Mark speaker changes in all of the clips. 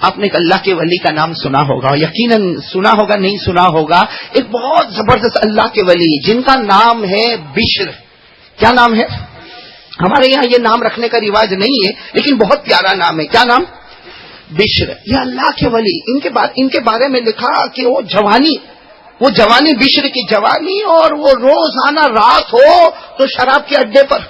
Speaker 1: آپ نے ایک اللہ کے ولی کا نام سنا ہوگا، یقیناً سنا ہوگا، نہیں سنا ہوگا، ایک بہت زبردست اللہ کے ولی جن کا نام ہے بشر. کیا نام ہے؟ ہمارے یہاں یہ نام رکھنے کا رواج نہیں ہے، لیکن بہت پیارا نام ہے. کیا نام؟ بشر. یہ اللہ کے ولی، ان کے بارے میں لکھا کہ وہ جوانی بشر کی جوانی، اور وہ روزانہ رات ہو تو شراب کے اڈے پر،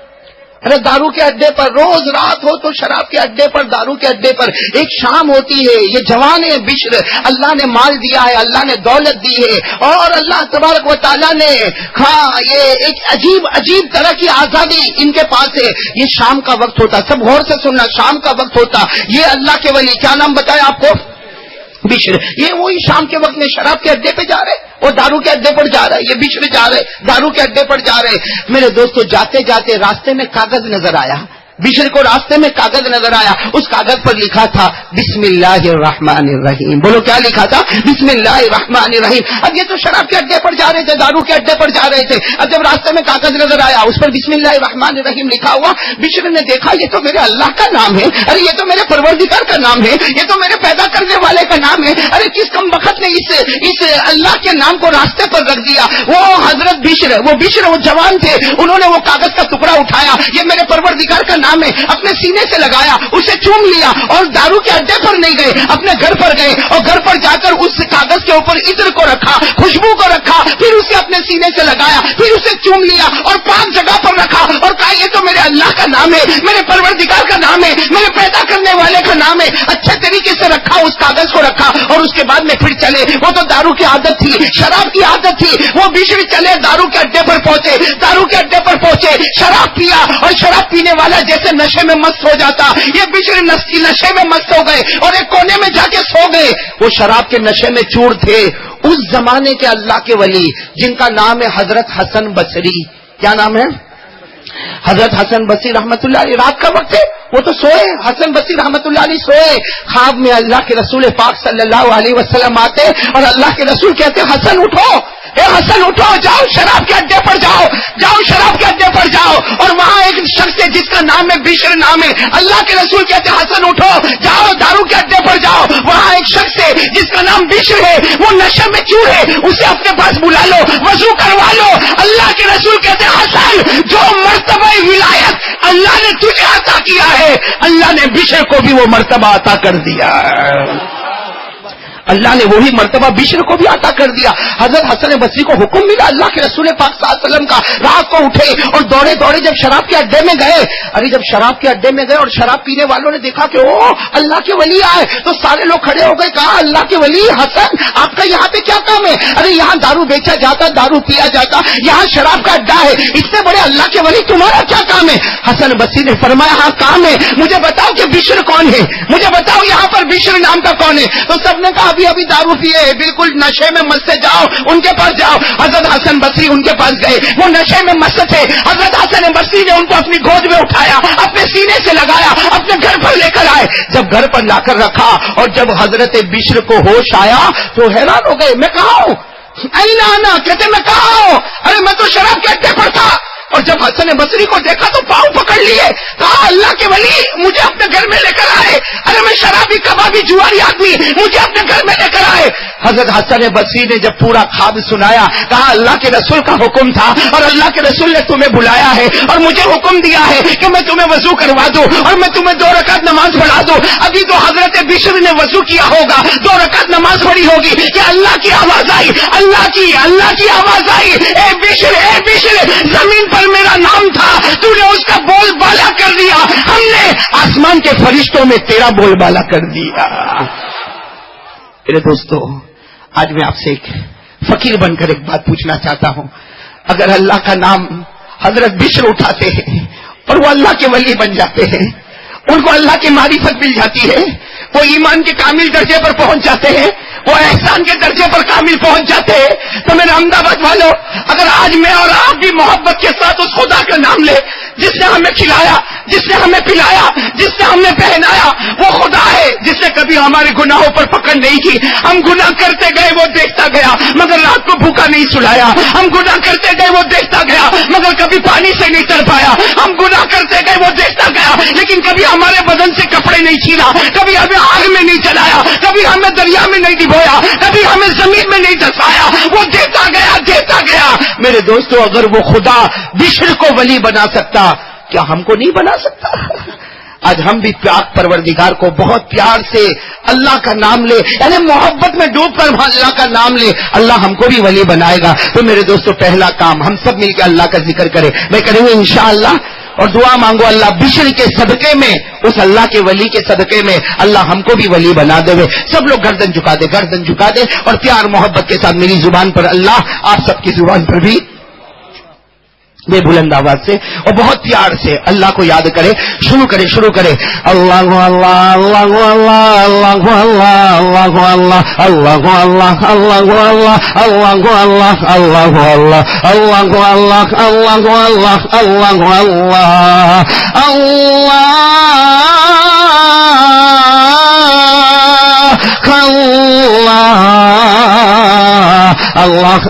Speaker 1: دارو کے اڈے پر، روز رات ہو تو شراب کے اڈے پر، دارو کے اڈے پر. ایک شام ہوتی ہے، یہ جوان ہے بشر، اللہ نے مال دیا ہے، اللہ نے دولت دی ہے، اور اللہ تبارک و تعالیٰ نے یہ ایک عجیب طرح کی آزادی ان کے پاس ہے. یہ شام کا وقت ہوتا، سب غور سے سننا، شام کا وقت ہوتا. یہ اللہ کے ولی، کیا نام بتایا آپ کو؟ بشر. یہ وہی شام کے وقت میں شراب کے اڈے پہ جا رہے، وہ دارو کے اڈے پر جا رہا ہے. یہ بشر جا رہے، دارو کے اڈے پر جا رہے. میرے دوستو، جاتے جاتے راستے میں کاغذ نظر آیا. بشر کو راستے میں کاغذ نظر آیا. اس کاغذ پر لکھا تھا بسم اللہ الرحمن الرحیم. بولو کیا لکھا تھا؟ بسم اللہ الرحمن الرحیم. اب یہ تو شراب کے اڈے پر جا رہے تھے، دارو کے اڈے پر جا رہے تھے. اب جب راستے میں کاغذ نظر آیا، اس پر بسم اللہ الرحمن الرحیم لکھا ہوا، بشر نے دیکھا یہ تو میرے اللہ کا نام ہے، ارے یہ تو میرے پروردگار کا نام ہے، یہ تو میرے پیدا کرنے والے کا نام ہے. ارے کس کم بخت نے اس اللہ کے نام کو راستے پر رکھ دیا. وہ حضرت بشر وہ جوان تھے، انہوں نے وہ کاغذ کا ٹکڑا اٹھایا، یہ میرے پروردگار کا نام ہے، اپنے سینے سے لگایا، اسے چوم لیا، اور دارو کے اڈے پر نہیں گئے، اپنے گھر پر گئے، اور گھر پر جا کر اس کاغذ کے اوپر عطر کو رکھا، خوشبو کو رکھا، پھر اسے اپنے سینے سے لگایا، پھر اسے چوم لیا اور پاک جگہ پر رکھا، اور کہا یہ تو میرے اللہ کا نام ہے، میرے پروردگار کا نام ہے، میرے پیدا کرنے والے کا نام ہے. اچھے طریقے سے رکھا، اس کاغذ کو رکھا، اور اس کے بعد میں پھر چلے. وہ تو دارو کی عادت تھی، شراب کی عادت تھی. وہ بشر چلے، دارو کے اڈے پر پہنچے، شراب پیا، اور شراب پینے والا جیسے نشے میں مست ہو جاتا، یہ بشر نشے میں مست ہو گئے اور ایک کونے میں جا کے سو گئے. وہ شراب کے نشے میں چور تھے. اس زمانے کے اللہ کے ولی جن کا نام ہے حضرت حسن بصری. کیا نام ہے؟ حضرت حسن بصری رحمت اللہ علیہ. رات کا وقت ہے، وہ تو سوئے، حسن بصری رحمت اللہ علیہ سوئے. خواب میں اللہ کے رسول پاک صلی اللہ علیہ وسلم آتے اور اللہ کے رسول کہتے حسن اٹھو، اے حسن اٹھو، جاؤ شراب کے اڈے پر جاؤ، شراب کے اڈے پر جاؤ. اور وہاں ایک شخص ہے جس کا نام ہے بشر نام ہے. اللہ کے رسول کہتے حسن اٹھو، جاؤ دارو کے اڈے پر جاؤ. وہاں ایک شخص ہے جس کا نام بشر ہے، وہ نشے میں چور ہے، اسے اپنے پاس بلا لو، وضو کروا لو. اللہ کے رسول کہتے حسن، جو مرتبہ ولایت اللہ نے تجھے عطا کیا ہے، اللہ نے بشر کو بھی وہ مرتبہ عطا کر دیا ہے. اللہ نے وہی مرتبہ بشر کو بھی عطا کر دیا. حضرت حسن بصری کو حکم ملا اللہ کے رسول پاک صلی اللہ علیہ وسلم کا. رات کو اٹھے اور دوڑے جب شراب کے اڈے میں گئے. جب شراب کے اڈے میں گئے اور شراب پینے والوں نے دیکھا کہ او اللہ کے ولی آئے, تو سارے لوگ کھڑے ہو گئے. کہا اللہ کے ولی حسن آپ کا یہاں پہ کیا کام ہے؟ ارے یہاں دارو بیچا جاتا, دارو پیا جاتا, یہاں شراب کا اڈا ہے, اس سے بڑے اللہ کے ولی تمہارا کیا کام ہے؟ حسن بصری نے فرمایا ہاں کام ہے, مجھے بتاؤ کہ بشر کون ہے, مجھے بتاؤ یہاں پر بشر نام کا کون ہے. تو سب نے کہا ابھی دارو پیے, بالکل نشے میں مست, جاؤ ان کے پاس جاؤ. حضرت حسن بصری ان کے پاس گئے, وہ نشے میں مست تھے. حضرت حسن بصری نے ان کو اپنی گود میں اٹھایا, اپنے سینے سے لگایا, اپنے گھر پر لے کر آئے. جب گھر پر لا کر رکھا اور جب حضرت بشر کو ہوش آیا تو حیران ہو گئے. میں کہاں ہوں؟ اینا آنا, کہتے میں کہاں ہوں؟ ارے میں تو شراب کے اڈے پر تھا. اور جب حسن بصری کو دیکھا تو پاؤں پکڑ لیے, کہا اللہ کے ولی مجھے اپنے گھر میں لے کر آئے. ارے میں شرابی کبابی جواری آدمی, مجھے اپنے گھر میں لے کر آئے. حضرت حسن بصری نے جب پورا خواب سنایا, کہا اللہ کے رسول کا حکم تھا اور اللہ کے رسول نے تمہیں بلایا ہے اور مجھے حکم دیا ہے کہ میں تمہیں وضو کروا دوں اور میں تمہیں 2 رکعت نماز پڑھا دوں. ابھی تو حضرت بشر نے وضو کیا ہوگا, 2 رکعت نماز پڑھی ہوگی کہ اللہ کی آواز آئی, اللہ کی آواز آئی, اے بشر زمین پر میرا نام تھا, تو نے اس کا بول بالا کر دیا, ہم نے آسمان کے فرشتوں میں تیرا بول بالا کر دیا. میرے دوستو, آج میں آپ سے ایک فقیر بن کر ایک بات پوچھنا چاہتا ہوں. اگر اللہ کا نام حضرت بشر اٹھاتے ہیں اور وہ اللہ کے ولی بن جاتے ہیں, ان کو اللہ کی معرفت مل جاتی ہے, وہ ایمان کے کامل درجے پر پہنچ جاتے ہیں, وہ احسان کے درجے پر کامل پہنچ جاتے ہیں, تو میرے احمد آباد والوں, اگر آج میں اور آپ بھی محبت کے ساتھ اس خدا کا نام لے جس نے ہمیں کھلایا, جس نے ہمیں پلایا, جس نے ہمیں پہنایا, وہ خدا ہے جس نے کبھی ہمارے گناہوں پر پکڑ نہیں کی. ہم گناہ کرتے گئے, وہ دیکھتا گیا, مگر رات کو بھوکا نہیں سلایا. ہم گناہ کرتے گئے, وہ دیکھتا گیا, مگر کبھی پانی سے نہیں تر پایا. ہم گناہ کرتے گئے, وہ دیکھتا گیا, لیکن کبھی ہمارے بدن سے کپڑے نہیں چھینا, کبھی ہمیں آگ میں نہیں جلایا. کبھی ہمیں دریا میں نہیں ڈبویا، کبھی ہمیں زمین میں نہیں دھسایا، وہ دیتا گیا. میرے دوستو اگر وہ خدا بشر کو ولی بنا سکتا، کیا ہم کو نہیں بنا سکتا؟ آج ہم بھی پاک پروردگار کو بہت پیار سے اللہ کا نام لے، یعنی محبت میں ڈوب کر اللہ کا نام لے، اللہ ہم کو بھی ولی بنائے گا. تو میرے دوستو پہلا کام ہم سب مل کے اللہ کا ذکر کریں. میں کروں گا انشاءاللہ، اور دعا مانگو اللہ بشر کے صدقے میں، اس اللہ کے ولی کے صدقے میں اللہ ہم کو بھی ولی بنا دے. سب لوگ گردن جھکا دے اور پیار محبت کے ساتھ میری زبان پر اللہ، آپ سب کی زبان پر بھی بے بلند آواز سے اور بہت پیار سے اللہ کو یاد کرے. شروع کرے اللہ اللہ اللہ اللہ اللہ اللہ اللہ اللہ اللہ اللہ اللہ اللہ اللہ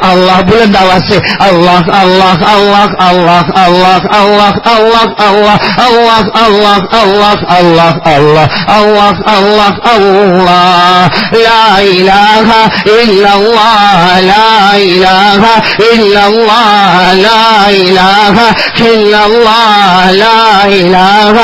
Speaker 1: اللہ بلند آواز سے اللہ اللہ اللہ اللہ اللہ اللہ اللہ اللہ اللہ اللہ اللہ اللہ اللہ اللہ لا الہ الا اللہ لا الہ الا اللہ لا الہ الا اللہ لا الہ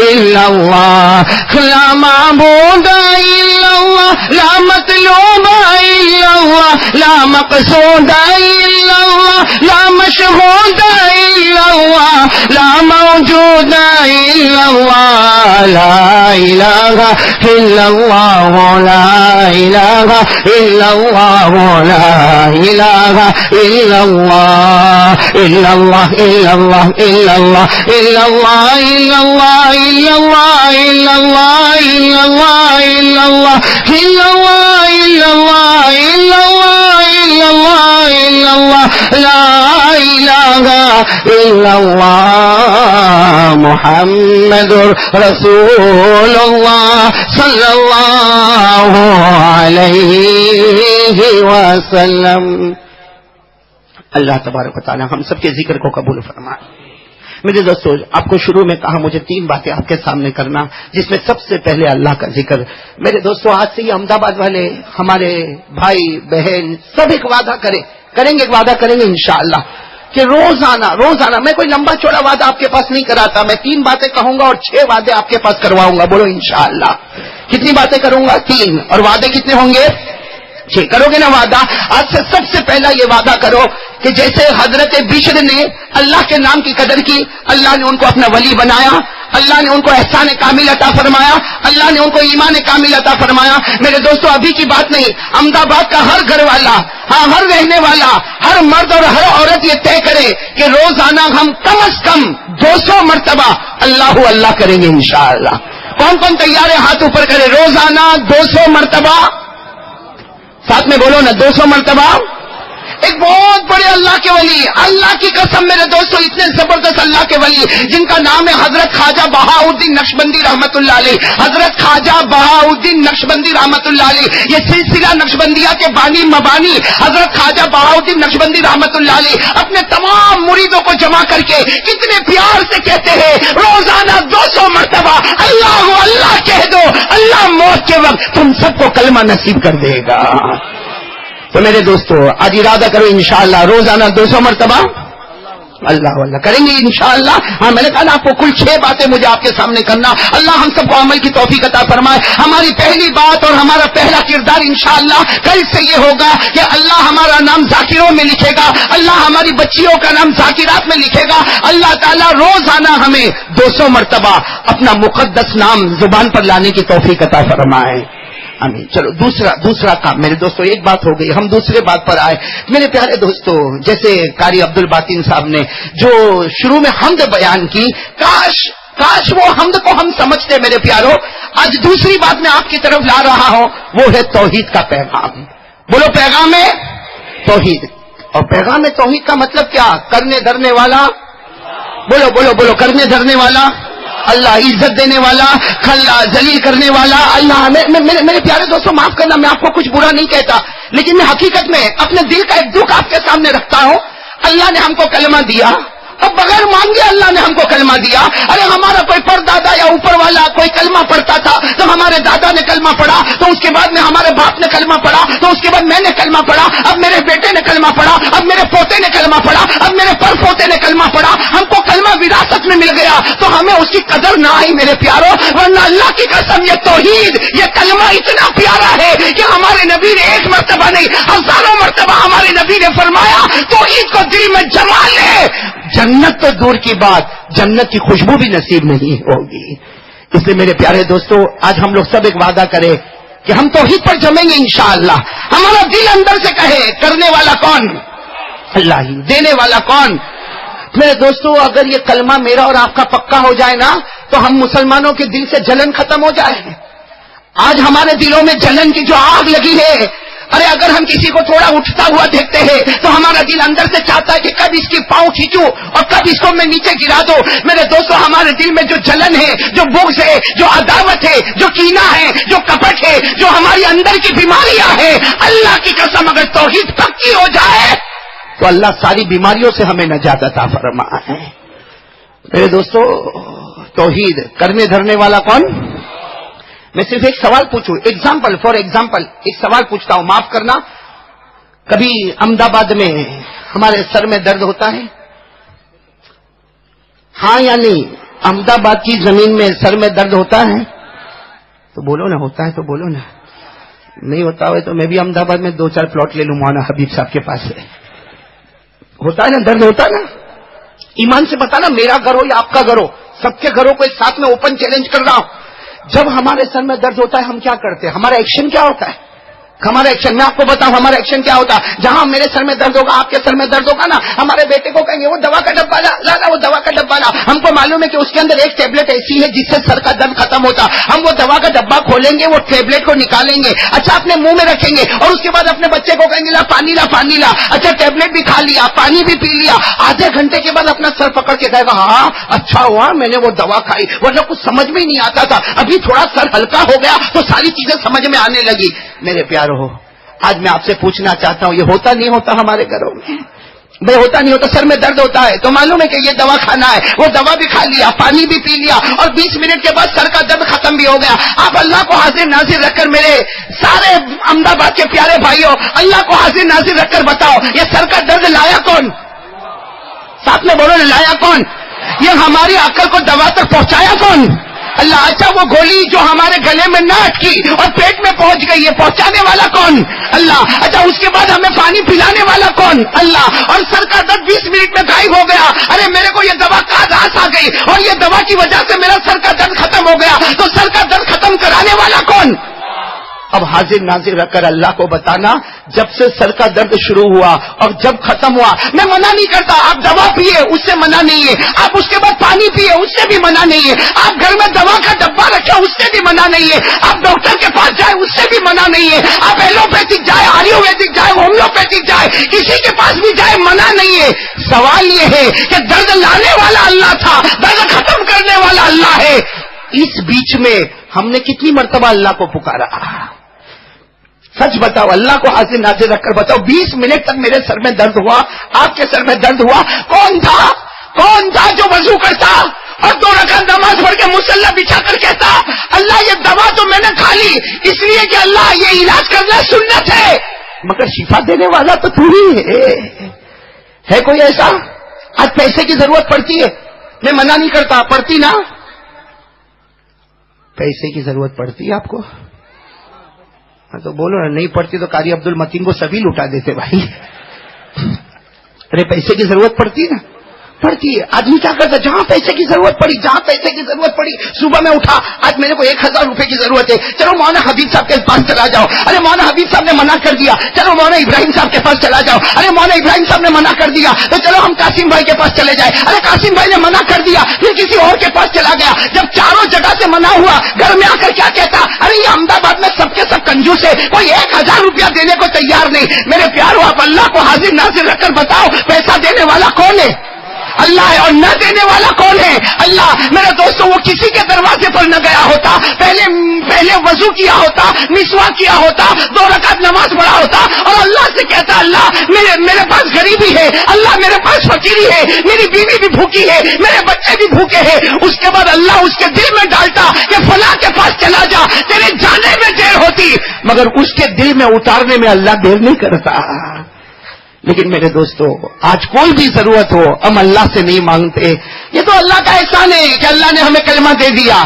Speaker 1: الا اللہ لا معبود الا اللہ لا مطلوب الا اللہ لا مقصود الا اللہ لا مشہود الا اللہ لا موجود الا اللہ لا الہ الا اللہ لا الہ الا اللہ لا الہ الا اللہ الا اللہ الا اللہ الا اللہ الا اللہ الا اللہ الا اللہ الا اللہ الا اللہ الا اللہ الا اللہ الا اللہ الا اللہ الا اللہ لا الہ الا اللہ محمد رسول اللہ صلی اللہ علیہ وسلم. اللہ تبارک و تعالی ہم سب کے ذکر کو قبول فرمائے. میرے دوستو آپ کو شروع میں کہا مجھے 3 باتیں آپ کے سامنے کرنا، جس میں سب سے پہلے اللہ کا ذکر. میرے دوستو آج سے یہ احمد آباد والے ہمارے بھائی بہن سب ایک وعدہ کریں گے انشاءاللہ کہ روزانہ میں کوئی لمبا چوڑا وعدہ آپ کے پاس نہیں کراتا، میں 3 باتیں کہوں گا اور 6 وعدے آپ کے پاس کرواؤں گا. بولو انشاءاللہ. کتنی باتیں کروں گا؟ 3. اور وعدے کتنے ہوں گے؟ 6. کرو گے نا وعدہ؟ آج سے سب سے پہلا یہ وعدہ کرو کہ جیسے حضرت بشر نے اللہ کے نام کی قدر کی، اللہ نے ان کو اپنا ولی بنایا، اللہ نے ان کو احسان کامل عطا فرمایا، اللہ نے ان کو ایمان کامل عطا فرمایا. میرے دوستو ابھی کی بات نہیں، احمد آباد کا ہر گھر والا، ہر رہنے والا، ہر مرد اور ہر عورت یہ طے کرے کہ روزانہ ہم کم از کم 200 مرتبہ اللہ اللہ کریں گے انشاءاللہ. کون تیار ہے؟ ہاتھ اوپر کرے. روزانہ 200 مرتبہ، ساتھ میں بولو نا 200 مرتبہ. ایک بہت بڑے اللہ کے ولی، اللہ کی قسم میرے دوستو اتنے زبردست اللہ کے ولی جن کا نام ہے حضرت خواجہ بہاؤالدین نقشبندی رحمت اللہ علیہ. حضرت خواجہ بہاؤالدین نقشبندی رحمت اللہ علیہ، یہ سلسلہ نقشبندیہ کے بانی مبانی حضرت خواجہ بہاؤالدین نقشبندی رحمت اللہ علیہ اپنے تمام مریدوں کو جمع کر کے کتنے پیار سے کہتے ہیں روزانہ 200 مرتبہ اللہ اللہ کہہ دو، اللہ موت کے وقت تم سب کو کلمہ نصیب کر دے گا. تو میرے دوستو آج ارادہ کرو انشاءاللہ روزانہ 200 مرتبہ اللہ اللہ کریں گے انشاءاللہ. ہاں میں نے کہا آپ کو کل 6 باتیں مجھے آپ کے سامنے کرنا. اللہ ہم سب کو عمل کی توفیق عطا فرمائے. ہماری پہلی بات اور ہمارا پہلا کردار انشاءاللہ کل سے یہ ہوگا کہ اللہ ہمارا نام ذاکروں میں لکھے گا، اللہ ہماری بچیوں کا نام ذاکرات میں لکھے گا. اللہ تعالیٰ روزانہ ہمیں 200 مرتبہ اپنا مقدس نام زبان پر لانے کی توفیق عطا فرمائے. آمین. چلو دوسرا کام. میرے دوستو ایک بات ہو گئی، ہم دوسرے بات پر آئے. میرے پیارے دوستو جیسے قاری عبد الباطن صاحب نے جو شروع میں حمد بیان کی، کاش وہ حمد کو ہم سمجھتے. میرے پیارو آج دوسری بات میں آپ کی طرف لا رہا ہوں، وہ ہے توحید کا پیغام. بولو پیغام توحید. اور پیغام توحید کا مطلب کیا؟ کرنے دھرنے والا. بولو کرنے دھرنے والا اللہ، عزت دینے والا، کھلا ذلیل کرنے والا اللہ. میرے پیارے دوستوں معاف کرنا، میں آپ کو کچھ برا نہیں کہتا، لیکن میں حقیقت میں اپنے دل کا ایک دکھ آپ کے سامنے رکھتا ہوں. اللہ نے ہم کو کلمہ دیا، اب بغیر مانگے اللہ نے ہم کو کلمہ دیا. ارے ہمارا کوئی پردادا یا اوپر والا کوئی کلمہ پڑھتا تھا تو ہمارے دادا نے کلمہ پڑھا, تو اس کے بعد میں ہمارے باپ نے کلمہ پڑھا, تو اس کے بعد میں نے کلمہ پڑھا, اب میرے بیٹے نے کلمہ پڑھا, اب میرے پوتے نے کلمہ پڑھا, اب میرے پر پوتے نے کلمہ پڑھا. ہم کو کلمہ وراثت میں مل گیا تو ہمیں اس کی قدر نہ آئی میرے پیاروں. ورنہ اللہ کی قسم یہ توحید, یہ کلمہ اتنا پیارا ہے کہ ہمارے نبی نے ایک مرتبہ نہیں ہزاروں مرتبہ ہمارے نبی نے فرمایا توحید کو دل میں جما لے, جنت تو دور کی بات, جنت کی خوشبو بھی نصیب نہیں ہوگی. اس لیے میرے پیارے دوستو, آج ہم لوگ سب ایک وعدہ کریں کہ ہم توحید پر جمیں گے انشاءاللہ. ہمارا دل اندر سے کہے کرنے والا کون؟ اللہ ہی. دینے والا کون؟ میرے دوستو, اگر یہ کلمہ میرا اور آپ کا پکا ہو جائے نا تو ہم مسلمانوں کے دل سے جلن ختم ہو جائے. آج ہمارے دلوں میں جلن کی جو آگ لگی ہے, ارے اگر ہم کسی کو تھوڑا اٹھتا ہوا دیکھتے ہیں تو ہمارا دل اندر سے چاہتا ہے کہ کب اس کی پاؤں کھینچوں اور کب اس کو میں نیچے گرا دوں. میرے دوستو, ہمارے دل میں جو جلن ہے, جو بغض ہے, جو عداوت ہے, جو کینہ ہے, جو کپٹ ہے, جو ہماری اندر کی بیماریاں ہیں, اللہ کی قسم اگر توحید پکی ہو جائے تو اللہ ساری بیماریوں سے ہمیں نجات عطا فرمائے. میرے دوستو, توحید کرنے دھرنے والا کون؟ میں صرف ایک سوال پوچھوں, ایگزامپل فار ایگزامپل ایک سوال پوچھتا ہوں, معاف کرنا. کبھی احمد آباد میں ہمارے سر میں درد ہوتا ہے؟ ہاں یا نہیں؟ احمد آباد کی زمین میں سر میں درد ہوتا ہے؟ تو بولو نا, ہوتا ہے تو بولو نا. نہیں ہوتا ہوئے تو میں بھی احمد آباد میں 2-4 پلاٹ لے لوں مولانا حبیب صاحب کے پاس سے. ہوتا ہے نا, درد ہوتا ہے نا. ایمان سے بتانا, میرا گھر ہو یا آپ کا گھر ہو, سب کے گھروں کو ایک ساتھ میں اوپن چیلنج کر رہا ہوں. جب ہمارے سر میں درد ہوتا ہے ہم کیا کرتے ہیں؟ ہمارا ایکشن کیا ہوتا ہے؟ ہمارا ایکشن میں آپ کو بتاؤں, ہمارا ایکشن کیا ہوتا ہے. جہاں میرے سر میں درد ہوگا, آپ کے سر میں درد ہوگا نا, ہمارے بیٹے کو کہیں گے وہ دوا کا ڈبہ لا, وہ دوا کا ڈبہ لا. ہم کو معلوم ہے کہ اس کے اندر ایک ٹیبلٹ ایسی ہے جس سے سر کا درد ختم ہوتا. ہم وہ دوا کا ڈبہ کھولیں گے, وہ ٹیبلٹ کو نکالیں گے, اچھا اپنے منہ میں رکھیں گے, اور اس کے بعد اپنے بچے کو کہیں گے لا پانی لا پانی لا. اچھا ٹیبلٹ بھی کھا لیا, پانی بھی پی لیا. آدھے گھنٹے کے بعد اپنا سر پکڑ کے کہے گا ہاں اچھا ہوا میں نے وہ دوا کھائی, ورنہ کچھ سمجھ میں ہی نہیں آتا تھا. ابھی تھوڑا سر ہلکا ہو گیا تو ساری چیزیں سمجھ میں آنے لگی. میرے پیارو, آج میں آپ سے پوچھنا چاہتا ہوں, یہ ہوتا نہیں ہوتا ہمارے گھروں میں؟ بھائی ہوتا نہیں ہوتا. سر میں درد ہوتا ہے تو معلوم ہے کہ یہ دوا کھانا ہے, وہ دوا بھی کھا لیا, پانی بھی پی لیا, اور 20 منٹ کے بعد سر کا درد ختم بھی ہو گیا. آپ اللہ کو حاضر ناظر رکھ کر, میرے سارے احمد آباد کے پیارے بھائیوں, اللہ کو حاضر ناظر رکھ کر بتاؤ, یہ سر کا درد لایا کون؟ ساتھ میں بولو نا, لایا کون؟ یہ ہماری عقل کو دوا تک پہنچایا کون؟ اللہ. اچھا وہ گولی جو ہمارے گلے میں نہ اٹکی اور پیٹ میں پہنچ گئی, یہ پہنچانے والا کون؟ اللہ. اچھا اس کے بعد ہمیں پانی پلانے والا کون؟ اللہ. اور سر کا درد 20 منٹ میں غائب ہو گیا. ارے میرے کو یہ دوا کا راس آ گئی اور یہ دوا کی وجہ سے میرا سر کا درد ختم ہو گیا, تو سر کا درد ختم کرانے والا کون؟ اب حاضر ناظر رکھ کر اللہ کو بتانا, جب سے سر کا درد شروع ہوا اور جب ختم ہوا, میں منع نہیں کرتا, آپ دوا پیے اس سے منع نہیں ہے, آپ اس کے بعد پانی پیے اس سے بھی منع نہیں ہے, آپ گھر میں دوا کا ڈبہ رکھے اس سے بھی منع نہیں ہے, آپ ڈاکٹر کے پاس جائے اس سے بھی منع نہیں ہے, آپ ایلوپیتھک جائے, آیورویدک جائے, ہومیوپیتھک جائے, کسی کے پاس بھی جائے, منع نہیں ہے. سوال یہ ہے کہ درد لانے والا اللہ تھا, درد ختم کرنے والا اللہ ہے. اس بیچ میں ہم نے کتنی مرتبہ اللہ کو پکارا؟ سچ بتاؤ, اللہ کو حاضر ناظر رکھ کر بتاؤ, 20 منٹ تک میرے سر میں درد ہوا, آپ کے سر میں درد ہوا, کون تھا جو وضو کرتا اور 2 رکعت نماز پڑھ کے مصلی بچھا کر کہتا اللہ یہ دوا تو میں نے کھا لی اس لیے کہ اللہ یہ علاج کرنا سنت ہے, مگر شفا دینے والا تو تو ہی ہے کوئی ایسا؟ آج پیسے کی ضرورت پڑتی ہے, میں منع نہیں کرتا, پڑتی نا, پیسے کی ضرورت پڑتی ہے آپ کو؟ تو بولو نا, نہیں پڑتی تو قاری عبد المتین کو سبھی لٹا دیتے بھائی. ارے پیسے کی ضرورت پڑتی ہے نا, پڑتی ہے. آدمی کیا کرتا, جہاں پیسے کی ضرورت پڑی, صبح میں اٹھا, آج میرے کو 1000 روپے کی ضرورت ہے, چلو مولانا حبیب صاحب کے پاس چلا جاؤ. ارے مولانا حبیب صاحب نے منع کر دیا, چلو مولانا ابراہیم صاحب کے پاس چلا جاؤ. ارے مولانا ابراہیم صاحب نے منع کر دیا تو چلو ہم قاسم بھائی کے پاس چلے جائیں. ارے قاسم بھائی نے منع کر دیا, پھر کسی اور کے پاس چلا گیا. جب چاروں جگہ سے منع ہوا, گھر میں آ کر کیا کہتا, ارے یہ احمد آباد میں سب کے سب کنجوس ہے, کوئی 1000 روپیہ دینے کو تیار نہیں. میرے پیارو, آپ اللہ کو حاضر ناظر رکھ کر بتاؤ, پیسہ دینے والا کون ہے؟ اللہ ہے. اور نہ دینے والا کون ہے؟ اللہ. میرے دوستوں وہ کسی کے دروازے پر نہ گیا ہوتا, پہلے وضو کیا ہوتا, مسواک کیا ہوتا, 2 رکعت نماز پڑھا ہوتا اور اللہ سے کہتا اللہ میرے پاس غریبی ہے, اللہ میرے پاس فقیری ہے, میری بیوی بھی بھوکی ہے, میرے بچے بھی بھوکے ہیں. اس کے بعد اللہ اس کے دل میں ڈالتا کہ فلاں کے پاس چلا جا, تیرے جانے میں دیر ہوتی, مگر اس کے دل میں اتارنے میں اللہ دیر نہیں کرتا. لیکن میرے دوستو آج کوئی بھی ضرورت ہو ہم اللہ سے نہیں مانگتے. یہ تو اللہ کا احسان ہے کہ اللہ نے ہمیں کلمہ دے دیا.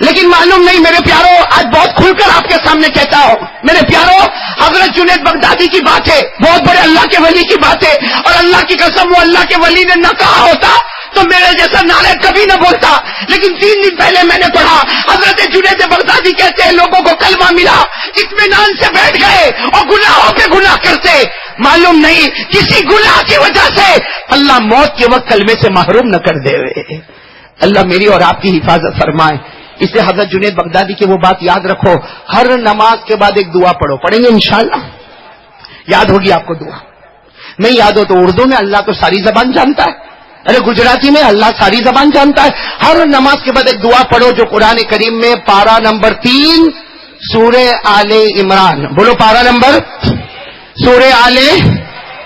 Speaker 1: لیکن معلوم نہیں میرے پیاروں, آج بہت کھل کر آپ کے سامنے کہتا ہوں میرے پیاروں, حضرت جنید بغدادی کی بات ہے, بہت بڑے اللہ کے ولی کی بات ہے, اور اللہ کی قسم وہ اللہ کے ولی نے نہ کہا ہوتا تو میرے جیسا نعرہ کبھی نہ بولتا. لیکن 3 دن پہلے میں نے پڑھا حضرت جنید بغدادی کہتے ہیں لوگوں کو کلمہ ملا, اطمینان سے بیٹھ گئے اور گناہوں پہ گناہ کرتے. معلوم نہیں کسی گناہ کی وجہ سے اللہ موت کے وقت کلمے سے محروم نہ کر دے. اللہ میری اور آپ کی حفاظت فرمائے. اس لیے حضرت جنید بغدادی کی وہ بات یاد رکھو, ہر نماز کے بعد ایک دعا پڑھو. پڑھیں گے انشاءاللہ؟ یاد ہوگی آپ کو دعا. نہیں یاد ہو تو اردو میں اللہ تو ساری زبان جانتا ہے, ارے گجراتی میں اللہ ساری زبان جانتا ہے. ہر نماز کے بعد ایک دعا پڑھو جو قرآن کریم میں پارہ نمبر 3 سورہ آل عمران, بولو پارہ نمبر سورہ آل,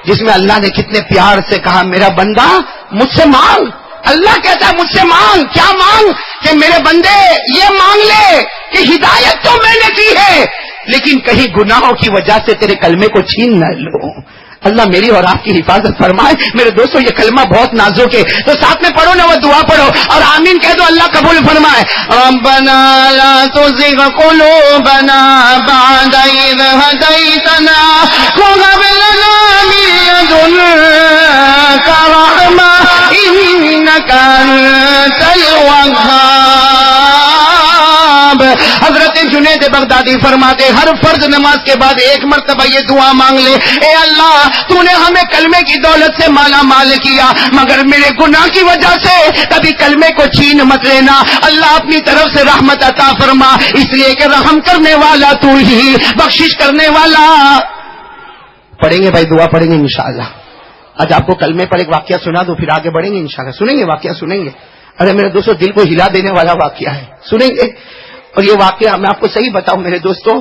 Speaker 1: جس میں اللہ نے کتنے پیار سے کہا میرا بندہ مجھ سے مانگ. اللہ کہتا ہے مجھ سے مانگ. کیا مانگ؟ کہ میرے بندے یہ مانگ لے کہ ہدایت تو میں نے دی ہے لیکن کہیں گناہوں کی وجہ سے تیرے کلمے کو چھین نہ لو. اللہ میری اور آپ کی حفاظت فرمائے. میرے دوستوں یہ کلمہ بہت نازک ہے تو ساتھ میں پڑھو نا, وہ دعا پڑھو اور آمین کہہ دو, اللہ قبول فرمائے. ربنا لا تزغ قلوبنا بعد إذ هديتنا وهب لنا من لدنك رحمة إنك أنت الوهاب. حضرت جنید بغدادی فرماتے ہر فرض نماز کے بعد ایک مرتبہ یہ دعا مانگ لے, اے اللہ تو نے ہمیں کلمے کی دولت سے مالا مال کیا مگر میرے گناہ کی وجہ سے کبھی کلمے کو چھین مت لینا. اللہ اپنی طرف سے رحمت عطا فرما, اس لیے کہ رحم کرنے والا تو ہی, بخشش کرنے والا. پڑھیں گے بھائی, دعا پڑھیں گے انشاءاللہ. آج آپ کو کلمے پر ایک واقعہ سنا دو پھر آگے بڑھیں گے انشاءاللہ. سنیں گے واقعہ سنیں گے. ارے میرے دوستوں دل کو ہلا دینے والا واقعہ ہے, سنیں گے. اور یہ واقعہ میں آپ کو صحیح بتاؤں میرے دوستوں,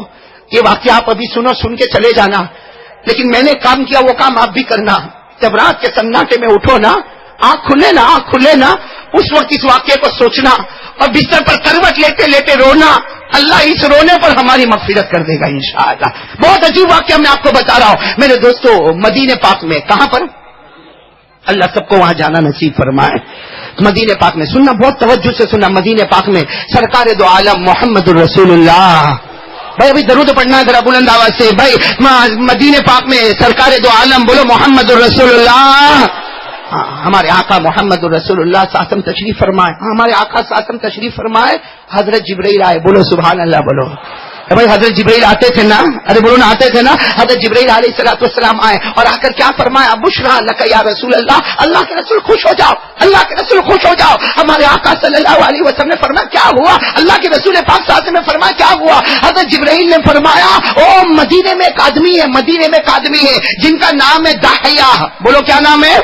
Speaker 1: یہ واقعہ آپ ابھی سنو, سن کے چلے جانا, لیکن میں نے کام کیا وہ کام آپ بھی کرنا. جب رات کے سناٹے میں اٹھو نا, آنکھ کھلے نا, اس وقت اس واقعے کو سوچنا اور بستر پر کروٹ لیتے لیتے رونا. اللہ اس رونے پر ہماری مغفرت کر دے گا انشاءاللہ. بہت عجیب واقعہ میں آپ کو بتا رہا ہوں میرے دوستوں. مدینے پاک میں, کہاں پر؟ اللہ سب کو وہاں جانا نصیب فرمائے. مدینے پاک میں سننا, بہت توجہ سے سننا. مدینے پاک میں سرکار دو عالم محمد الرسول اللہ, بھائی ابھی درود پڑھنا ہے ذرا بلند آواز سے بھائی. مدینے پاک میں سرکار دو عالم بولو محمد الرسول اللہ. ہمارے آقا محمد الرسول اللہ ساسم تشریف فرمائے. ہمارے آقا ساسم تشریف فرمائے. حضرت جبرائیل آئے, بولو سبحان اللہ بولو. بھائی حضرت جبرائیل آتے تھے نا, ارے بولو نا آتے تھے نا. حضرت جبرائیل علیہ الصلوۃ والسلام آئے اور آ کر کیا فرمایا, بشرا لک یا رسول اللہ, اللہ کے رسول خوش ہو جاؤ, اللہ کے رسول خوش ہو جاؤ. ہمارے آقا صلی اللہ علیہ وسلم نے فرمایا کیا ہوا؟ اللہ کے رسول پاک صلی اللہ علیہ وسلم نے فرمایا کیا ہوا؟ حضرت جبرائیل نے فرمایا او مدینے میں ایک آدمی ہے, مدینے میں ایک آدمی ہے جن کا نام ہے داحیہ. بولو کیا نام ہے؟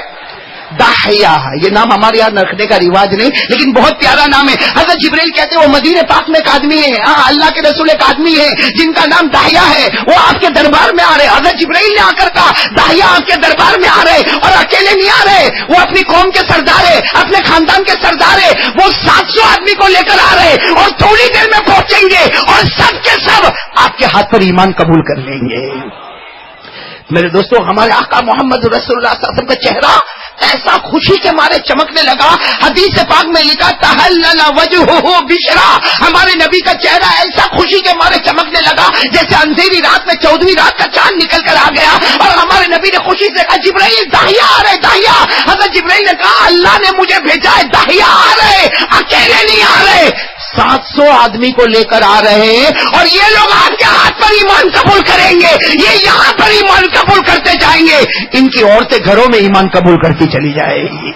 Speaker 1: داحیہ. یہ نام ہمارے یہاں رکھنے کا رواج نہیں لیکن بہت پیارا نام ہے. حضرت جبرائیل کہتے ہیں وہ مدینے پاک میں ایک آدمی ہے, اللہ کے رسول ایک آدمی ہے جن کا نام داحیہ ہے, وہ آپ کے دربار میں آ رہے. حضرت جبرائیل نے آ کر کہا داحیہ آپ کے دربار میں آ رہے اور اکیلے نہیں آ رہے, وہ اپنی قوم کے سردار ہے, اپنے خاندان کے سردار ہے. وہ 700 آدمی کو لے کر آ رہے اور تھوڑی دیر میں پہنچیں گے اور سب کے سب آپ کے ہاتھ پر ایمان قبول کر لیں گے. میرے دوستوں ہمارے آقا محمد رسول اللہ صلی اللہ علیہ وسلم کا چہرہ ایسا خوشی کے مارے چمکنے لگا. حدیث پاک میں لکھا تحلل وجہہ بشرا, ہمارے نبی کا چہرہ ایسا خوشی کے مارے چمکنے لگا جیسے اندھیری رات میں 14ویں رات کا چاند نکل کر آ گیا. اور ہمارے نبی نے خوشی سے کہا جبرائیل داحیہ آ رہے, داحیہ. حضرت جبرائیل نے کہا اللہ نے مجھے بھیجا ہے, داحیہ آ رہے, اکیلے نہیں آ رہے, 700 آدمی کو لے کر آ رہے ہیں اور یہ لوگ آپ کے ہاتھ پر ایمان قبول کریں گے, یہ یہاں پر ایمان قبول کرتے جائیں گے, ان کی عورتیں گھروں میں ایمان قبول کرتی چلی جائے گی.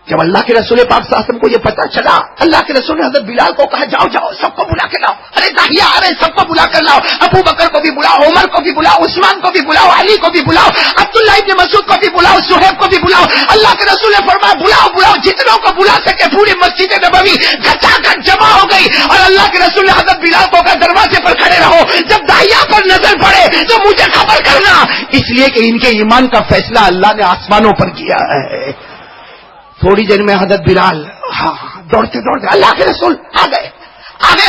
Speaker 1: جب اللہ کے رسول پاک صلی اللہ علیہ وسلم کو یہ پتا چلا, اللہ کے رسول نے حضرت بلال کو کہا جاؤ جاؤ سب کو بلا کے لاؤ, ارے داحیہ آ رہے سب کو بلا کر لاؤ, ابو بکر کو بھی بلاؤ, عمر کو بھی بلاؤ, بلاؤ, عثمان کو بھی بلاؤ, علی کو بھی بلاؤ, عبداللہ ابن مسعود کو بھی بلاؤ, صہیب کو بھی بلاؤ. اللہ کے رسول نے فرمایا بلاؤ بلاؤ, جتنوں کو بلا سکے. پوری مسجد نبوی گھٹا گھٹ جمع ہو گئی اور اللہ کے رسول نے حضرت بلال کو کہا دروازے پر کھڑے رہو, جب داہیہ پر نظر پڑے تو مجھے خبر کرنا, اس لیے کہ ان کے ایمان کا فیصلہ اللہ نے آسمانوں پر کیا ہے. تھوڑی دیر میں حضرت بلال دوڑتے دوڑتے اللہ کے رسول آ گئے.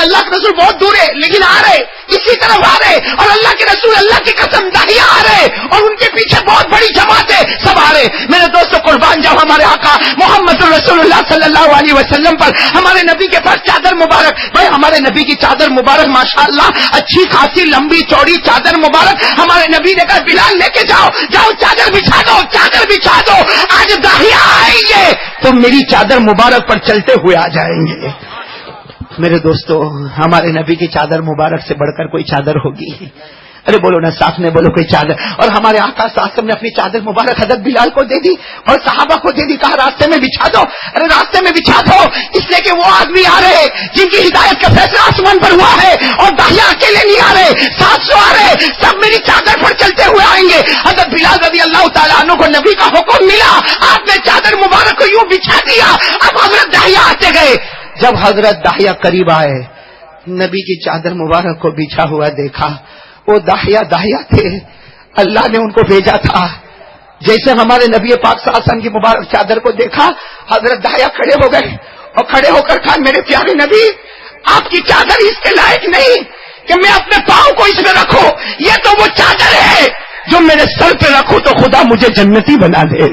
Speaker 1: اللہ کے رسول بہت دور ہے لیکن آ رہے, اسی طرف آ رہے, اور اللہ کے رسول اللہ کی قسم داہیہ آ رہے اور ان کے پیچھے بہت بڑی جماعت ہے, سب آ رہے. میرے دوستو قربان جاؤ ہمارے آقا محمد رسول اللہ صلی اللہ علیہ وسلم پر, ہمارے نبی کے پاس چادر مبارک. بھائی ہمارے نبی کی چادر مبارک ماشاءاللہ اچھی خاصی لمبی چوڑی چادر مبارک. ہمارے نبی نے کہا بلال لے کے جاؤ, جاؤ چادر بچھا دو, چادر بچھا دو, آج داہیہ آئیں گے تو میری چادر مبارک پر چلتے ہوئے آ جائیں گے. میرے دوستو ہمارے نبی کی چادر مبارک سے بڑھ کر کوئی چادر ہوگی؟ ارے بولو نا, ساتھ میں بولو کوئی چادر. اور ہمارے آقا صلی اللہ علیہ وسلم نے اپنی چادر مبارک حضرت بلال کو دے دی اور صحابہ کو دے دی, کہا راستے میں بچھا دو. ارے راستے میں بچھا دو اس لیے کہ وہ آدمی آ رہے جن کی ہدایت کا فیصلہ آسمان پر ہوا ہے, اور داہیہ اکیلے نہیں آ رہے, 700 آ رہے, سب میری چادر پر چلتے ہوئے آئیں گے. حضرت بلال رضی اللہ تعالیٰ عنہ کو نبی کا حکم ملا, آپ نے چادر مبارک کو یوں بچھا دیا. اب حضرت داہیہ آتے گئے. جب حضرت داہیہ قریب آئے, نبی کی چادر مبارک کو بچھا ہوا دیکھا. وہ داہیہ تھے, اللہ نے ان کو بھیجا تھا. جیسے ہمارے نبی پاک صلی اللہ علیہ وسلم کی مبارک چادر کو دیکھا, حضرت داہیہ کھڑے ہو گئے اور کھڑے ہو کر کہا میرے پیارے نبی آپ کی چادر اس کے لائق نہیں کہ میں اپنے پاؤں کو اس میں رکھوں, یہ تو وہ چادر ہے جو میرے سر پہ رکھوں تو خدا مجھے جنتی بنا دے.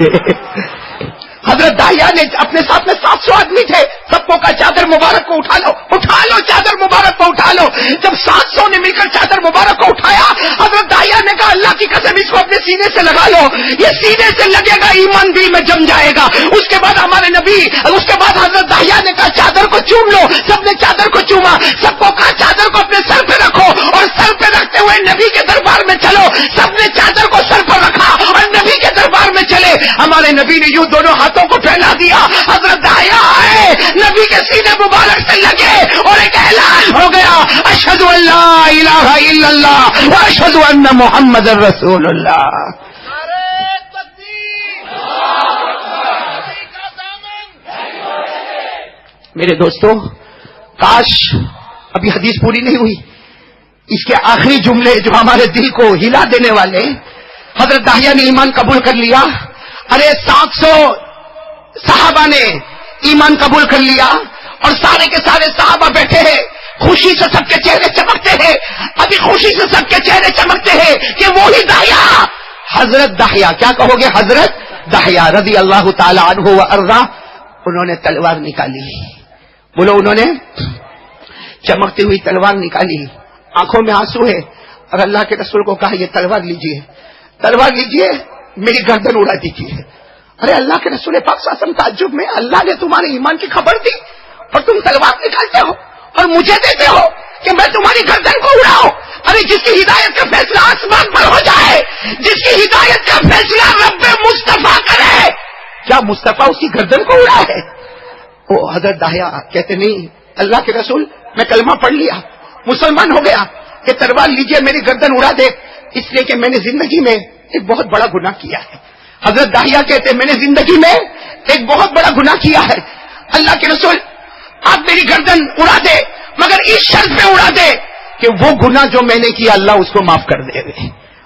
Speaker 1: حضرت داہیہ نے اپنے ساتھ میں 700 آدمی تھے, سب کو کہا چادر مبارک کو اٹھا لو, اٹھا لو چادر مبارک کو اٹھا لو. جب 700 نے مل کر چادر مبارک کو اٹھایا, حضرت داہیہ نے کہا اللہ کی قسم اس کو اپنے سینے سے لگا لو, یہ سینے سے لگے گا ایمان دل میں جم جائے گا. اس کے بعد ہمارے نبی, اس کے بعد حضرت داہیہ نے کہا چادر کو چوم لو. سب نے چادر کو چوما, سب کو کہا چادر کو اپنے سر پہ رکھو اور سر پہ رکھتے ہوئے نبی کے دربار میں چلو. سب نے چادر کو سر پر رکھا اور نبی کے دربار میں چلے. ہمارے نبی نے یوں دونوں ہاتھوں کو پھیلا دیا, حضرت داہیہ آئے, نبی کے سینے مبارک سے لگے اور ایک اعلان ہو گیا, اشہد ان لا الہ الا اللہ و اشہد ان محمد رسول اللہ. میرے دوستو کاش ابھی حدیث پوری نہیں ہوئی, اس کے آخری جملے جو ہمارے دل کو ہلا دینے والے. حضرت داہیہ نے ایمان قبول کر لیا. ارے 700 صحابہ نے ایمان قبول کر لیا اور سارے کے سارے صحابہ بیٹھے ہیں, خوشی سے سب کے چہرے چمکتے ہیں. ابھی خوشی سے سب کے چہرے چمکتے ہیں کہ وہی داہیہ, حضرت داہیہ, کیا کہو گے, حضرت داہیہ رضی اللہ تعالی عنہ و ارضا, انہوں نے تلوار نکالی. بولو انہوں نے چمکتی ہوئی تلوار نکالی, آنکھوں میں آنسو ہے, اور اللہ کے رسول کو کہا یہ تلوار لیجئے, تلوار لیجئے, میری گردن اڑا دیجیے. ارے اللہ کے رسول پاک صلی اللہ علیہ وسلم تعجب میں, اللہ نے تمہارے ایمان کی خبر دی اور تم تلوار نکالتے ہو اور مجھے دیتے ہو کہ میں تمہاری گردن کو اڑاؤں. ارے جس کی ہدایت کا فیصلہ آسمان پر ہو جائے, جس کی ہدایت کا فیصلہ رب مصطفیٰ کرے, کیا مصطفیٰ اس کی گردن کو اڑا ہے؟ وہ حضرت داہیہ کہتے نہیں اللہ کے رسول میں کلمہ پڑھ لیا, مسلمان ہو گیا, کہ تلوار لیجئے میری گردن اڑا دے, اس لیے کہ میں نے زندگی میں ایک بہت بڑا گناہ کیا ہے. حضرت داہیہ کہتے میں نے زندگی میں ایک بہت بڑا گناہ کیا ہے, اللہ کے رسول آپ میری گردن اڑا دے, مگر اس شرط پہ اڑا دے کہ وہ گناہ جو میں نے کیا اللہ اس کو معاف کر دے.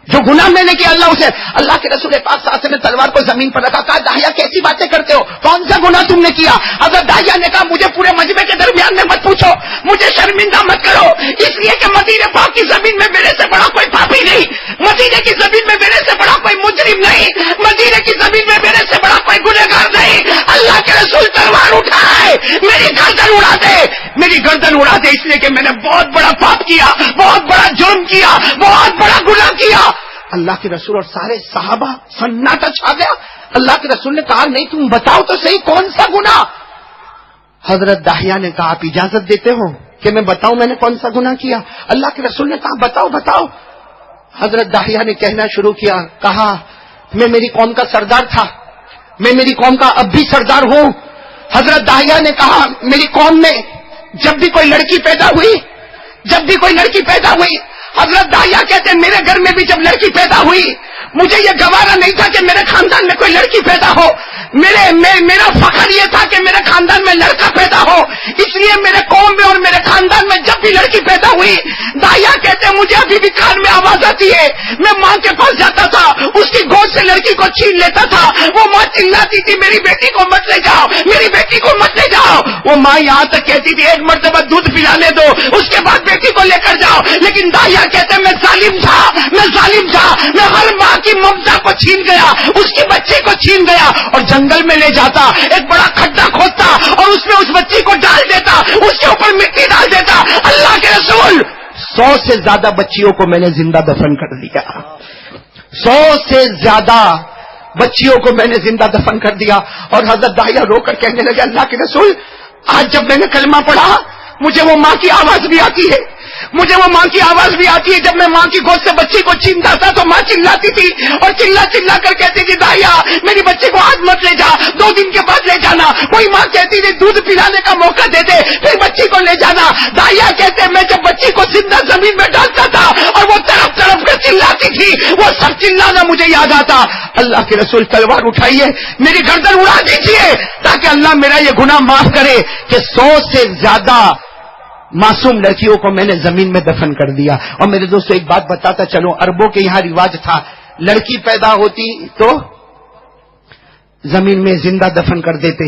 Speaker 1: جو گناہ میں نے کیا اللہ اسے. اللہ کے رسول پاک صلی اللہ علیہ وسلم نے تلوار کو زمین پر رکھا, کہا داہیہ کیسی باتیں کرتے ہو, کون سا گناہ تم نے کیا؟ حضرت داہیہ نے کہا مجھے پورے مجمع کے درمیان میں مت پوچھو, مجھے شرمندہ مت کرو, اس لیے کہ مدینے پاک کی زمین میں میرے سے بڑا کوئی پاپی نہیں, مدینے کی زمین میں میرے سے بڑا کوئی مجرم نہیں, مدینے کی زمین میں میرے سے بڑا کوئی گنہگار نہیں. اللہ کے رسول تلوار اٹھائے, میری گردن اڑا دے, میری گردن اڑا دے, اس لیے کہ میں نے بہت بڑا پاپ کیا, بہت بڑا جرم کیا, بہت بڑا گناہ کیا. اللہ کے رسول اور سارے صحابہ سناٹا چھا گیا. اللہ کے رسول نے کہا نہیں تم بتاؤ تو صحیح کون سا گناہ. حضرت داہیہ نے کہا آپ اجازت دیتے ہو کہ میں بتاؤں میں نے کون سا گناہ کیا؟ اللہ کے رسول نے کہا بتاؤ بتاؤ. حضرت داہیہ نے کہنا شروع کیا, کہا میں میری قوم کا سردار تھا, میں میری قوم کا اب بھی سردار ہوں. حضرت داہیہ نے کہا میری قوم میں جب بھی کوئی لڑکی پیدا ہوئی حضرت داہیہ کہتے ہیں میرے گھر میں بھی جب لڑکی پیدا ہوئی مجھے یہ گوارا نہیں تھا کہ میرے خاندان میں کوئی لڑکی پیدا ہو، میرا فخر یہ تھا کہ میرے خاندان میں لڑکا پیدا ہو، اس لیے میرے قوم میں اور میرے خاندان میں جب بھی لڑکی پیدا ہوئی داہیہ کہتے ہیں مجھے ابھی بھی کان میں آواز آتی ہے، میں ماں کے پاس جاتا تھا، اس کی گود سے لڑکی کو چھین لیتا تھا، وہ ماں چلاتی تھی میری بیٹی کو مت لے جاؤ، میری بیٹی کو مت لے جاؤ، وہ ماں یہاں تک کہتی تھی ایک مرتبہ دودھ پلانے دو اس کے بعد بیٹی کو لے کر جاؤ، لیکن داہیہ کہتے ہیں میں ظالم تھا، میں ہر ماں کی ممتا کو چھین گیا، اس کی بچے کو چھین گیا اور جنگل میں لے جاتا، ایک بڑا کھڈا کھودتا اور اس میں اس بچی کو ڈال دیتا، اس کے اوپر مٹی ڈال دیتا۔ اللہ کے رسول 100 سے زیادہ بچیوں کو میں نے زندہ دفن کر دیا، 100 سے زیادہ بچیوں کو میں نے زندہ دفن کر دیا۔ اور حضرت داہیہ رو کر کہنے لگے اللہ کے رسول آج جب میں نے کلمہ پڑھا مجھے وہ ماں کی آواز بھی آتی ہے، مجھے وہ ماں کی آواز بھی آتی ہے، جب میں ماں کی گود سے بچی کو چھینتا تھا تو ماں چلاتی تھی اور چلا کر کہتی تھی داہیہ میری بچی کو آج مت لے جا، 2 دن کے بعد لے جانا، کوئی ماں کہتی تھی دودھ پلانے کا موقع دے دے پھر بچی کو لے جانا۔ داہیہ کہتے میں جب بچی کو زندہ زمین میں ڈالتا تھا اور وہ طرف کر چلاتی تھی وہ سب چلانا مجھے یاد آتا۔ اللہ کے رسول تلوار اٹھائیے میری گردن اڑا دیجیے تاکہ اللہ میرا یہ گناہ معاف کرے کہ 100 سے زیادہ معصوم لڑکیوں کو میں نے زمین میں دفن کر دیا۔ اور میرے دوستو ایک بات بتاتا چلو، عربوں کے یہاں رواج تھا لڑکی پیدا ہوتی تو زمین میں زندہ دفن کر دیتے۔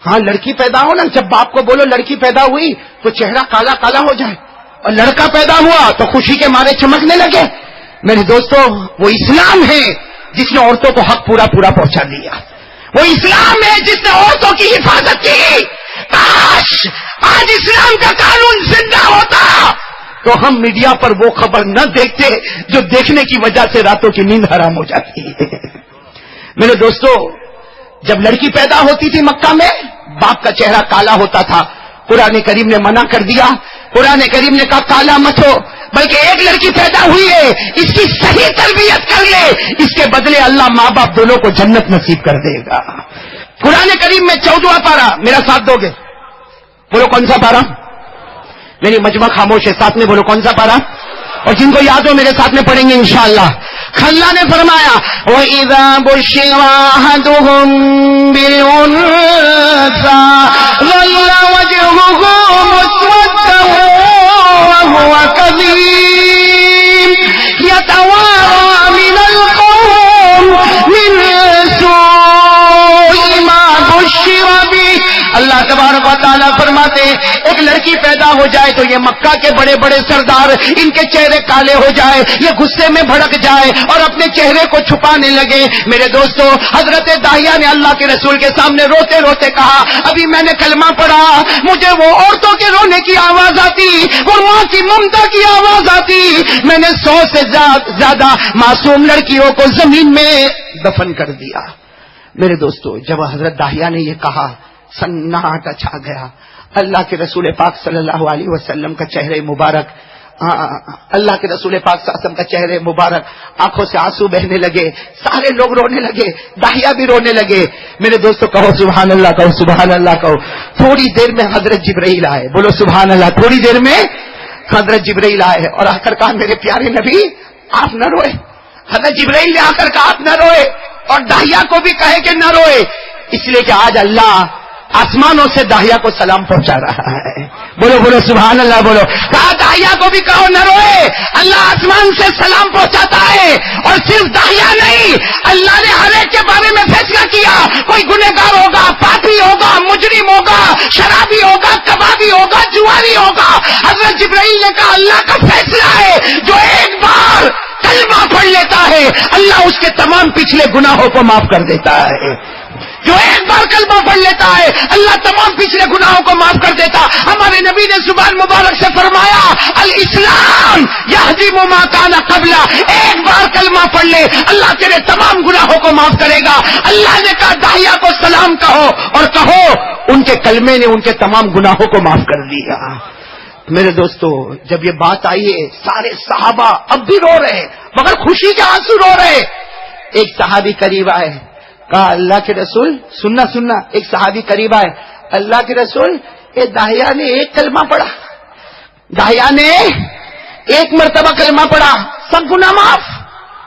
Speaker 1: ہاں لڑکی پیدا ہو نا، جب باپ کو بولو لڑکی پیدا ہوئی تو چہرہ کالا کالا ہو جائے، اور لڑکا پیدا ہوا تو خوشی کے مارے چمکنے لگے۔ میرے دوستو وہ اسلام ہے جس نے عورتوں کو حق پورا پہنچا دیا، وہ اسلام ہے جس نے عورتوں کی حفاظت کی۔ کاش آج اسلام کا قانون زندہ ہوتا تو ہم میڈیا پر وہ خبر نہ دیکھتے جو دیکھنے کی وجہ سے راتوں کی نیند حرام ہو جاتی ہے۔ میرے دوستو جب لڑکی پیدا ہوتی تھی مکہ میں باپ کا چہرہ کالا ہوتا تھا، قرآن کریم نے منع کر دیا، قرآن کریم نے کہا کالا مت ہو، بلکہ ایک لڑکی پیدا ہوئی ہے اس کی صحیح تربیت کر لے، اس کے بدلے اللہ ماں باپ دونوں کو جنت نصیب کر دے گا۔ قرآن کریم میں 14واں پارہ، میرا ساتھ دو گے؟ بولو کون سا پارہ؟ میری مجمع خاموش ہے، ساتھ میں بولو کون سا پارہ؟ اور جن کو یاد ہو میرے ساتھ میں پڑھیں گے انشاءاللہ۔ اللہ نے فرمایا وَإِذَا بُشِّرَ أَحَدُهُم بِالْأُنثَىٰ ظَلَّ وَجْهُهُ مُسْوَدًّا وَهُوَ كَظِيمٌ يَتَوَارَىٰ مِنَ الْقَوْمِ مِن سُوءِ مَا بُشِّرَ بِهِ۔ اللہ تبارک و تعالیٰ فرماتے ایک لڑکی پیدا ہو جائے تو یہ مکہ کے بڑے بڑے سردار ان کے چہرے کالے ہو جائے، یہ غصے میں بھڑک جائے اور اپنے چہرے کو چھپانے لگے۔ میرے دوستو حضرت داہیہ نے اللہ کے رسول کے سامنے روتے روتے کہا ابھی میں نے کلمہ پڑھا مجھے وہ عورتوں کے رونے کی آواز آتی، وہ ماں کی ممتا کی آواز آتی، میں نے 100 سے زیادہ معصوم لڑکیوں کو زمین میں دفن کر دیا۔ میرے دوستو جب حضرت داہیہ نے یہ کہا سناٹا چھا گیا، اللہ کے رسول پاک صلی اللہ علیہ وسلم کا چہرے مبارک، اللہ کے رسول پاک صلی اللہ علیہ وسلم کا چہرے مبارک آنکھوں سے آنسو بہنے لگے، سارے لوگ رونے لگے، داہیہ بھی رونے لگے۔ میرے دوستو کہو سبحان اللہ، کہو سبحان اللہ، کہو۔ تھوڑی دیر میں حضرت جبرائیل آئے، بولو سبحان اللہ، تھوڑی دیر میں حضرت جبرائیل آئے اور آ کر کہا میرے پیارے نبی آپ نہ روئے۔ حضرت جبرائیل نے آ کر کہا آپ نہ روئے اور داہیہ کو بھی کہے کہ نہ روئے، اس لیے کہ آج اللہ آسمانوں سے داہیہ کو سلام پہنچا رہا ہے۔ بولو بولو سبحان اللہ، بولو۔ کہا داہیہ کو بھی کہو نہ روئے، اللہ آسمان سے سلام پہنچاتا ہے۔ اور صرف داہیہ نہیں، اللہ نے ہر ایک کے بارے میں فیصلہ کیا، کوئی گنہگار ہوگا، پاپی ہوگا، مجرم ہوگا، شرابی ہوگا، کبابی ہوگا، جواری ہوگا، حضرت جبرائیل نے کہا اللہ کا فیصلہ ہے جو ایک بار کلمہ پڑھ لیتا ہے اللہ اس کے تمام پچھلے گناہوں کو معاف کر دیتا ہے۔ جو ایک بار کلمہ پڑھ لیتا ہے اللہ تمام پچھلے گناہوں کو معاف کر دیتا۔ ہمارے نبی نے زبان مبارک سے فرمایا الاسلام یہدم ما کان قبلہ، ایک بار کلمہ پڑھ لے اللہ تیرے تمام گناہوں کو معاف کرے گا۔ اللہ نے کہا داہیہ کو سلام کہو اور کہو ان کے کلمے نے ان کے تمام گناہوں کو معاف کر دیا۔ میرے دوستو جب یہ بات آئی ہے سارے صحابہ اب بھی رو رہے مگر خوشی کے آنسو رو رہے۔ ایک صحابی قریب آئے، کہا اللہ کے رسول سننا، ایک صحابی قریب آئے، اللہ کے رسول یہ داہیہ نے ایک کلمہ پڑھا، داہیہ نے ایک مرتبہ کلمہ پڑھا سب گناہ معاف،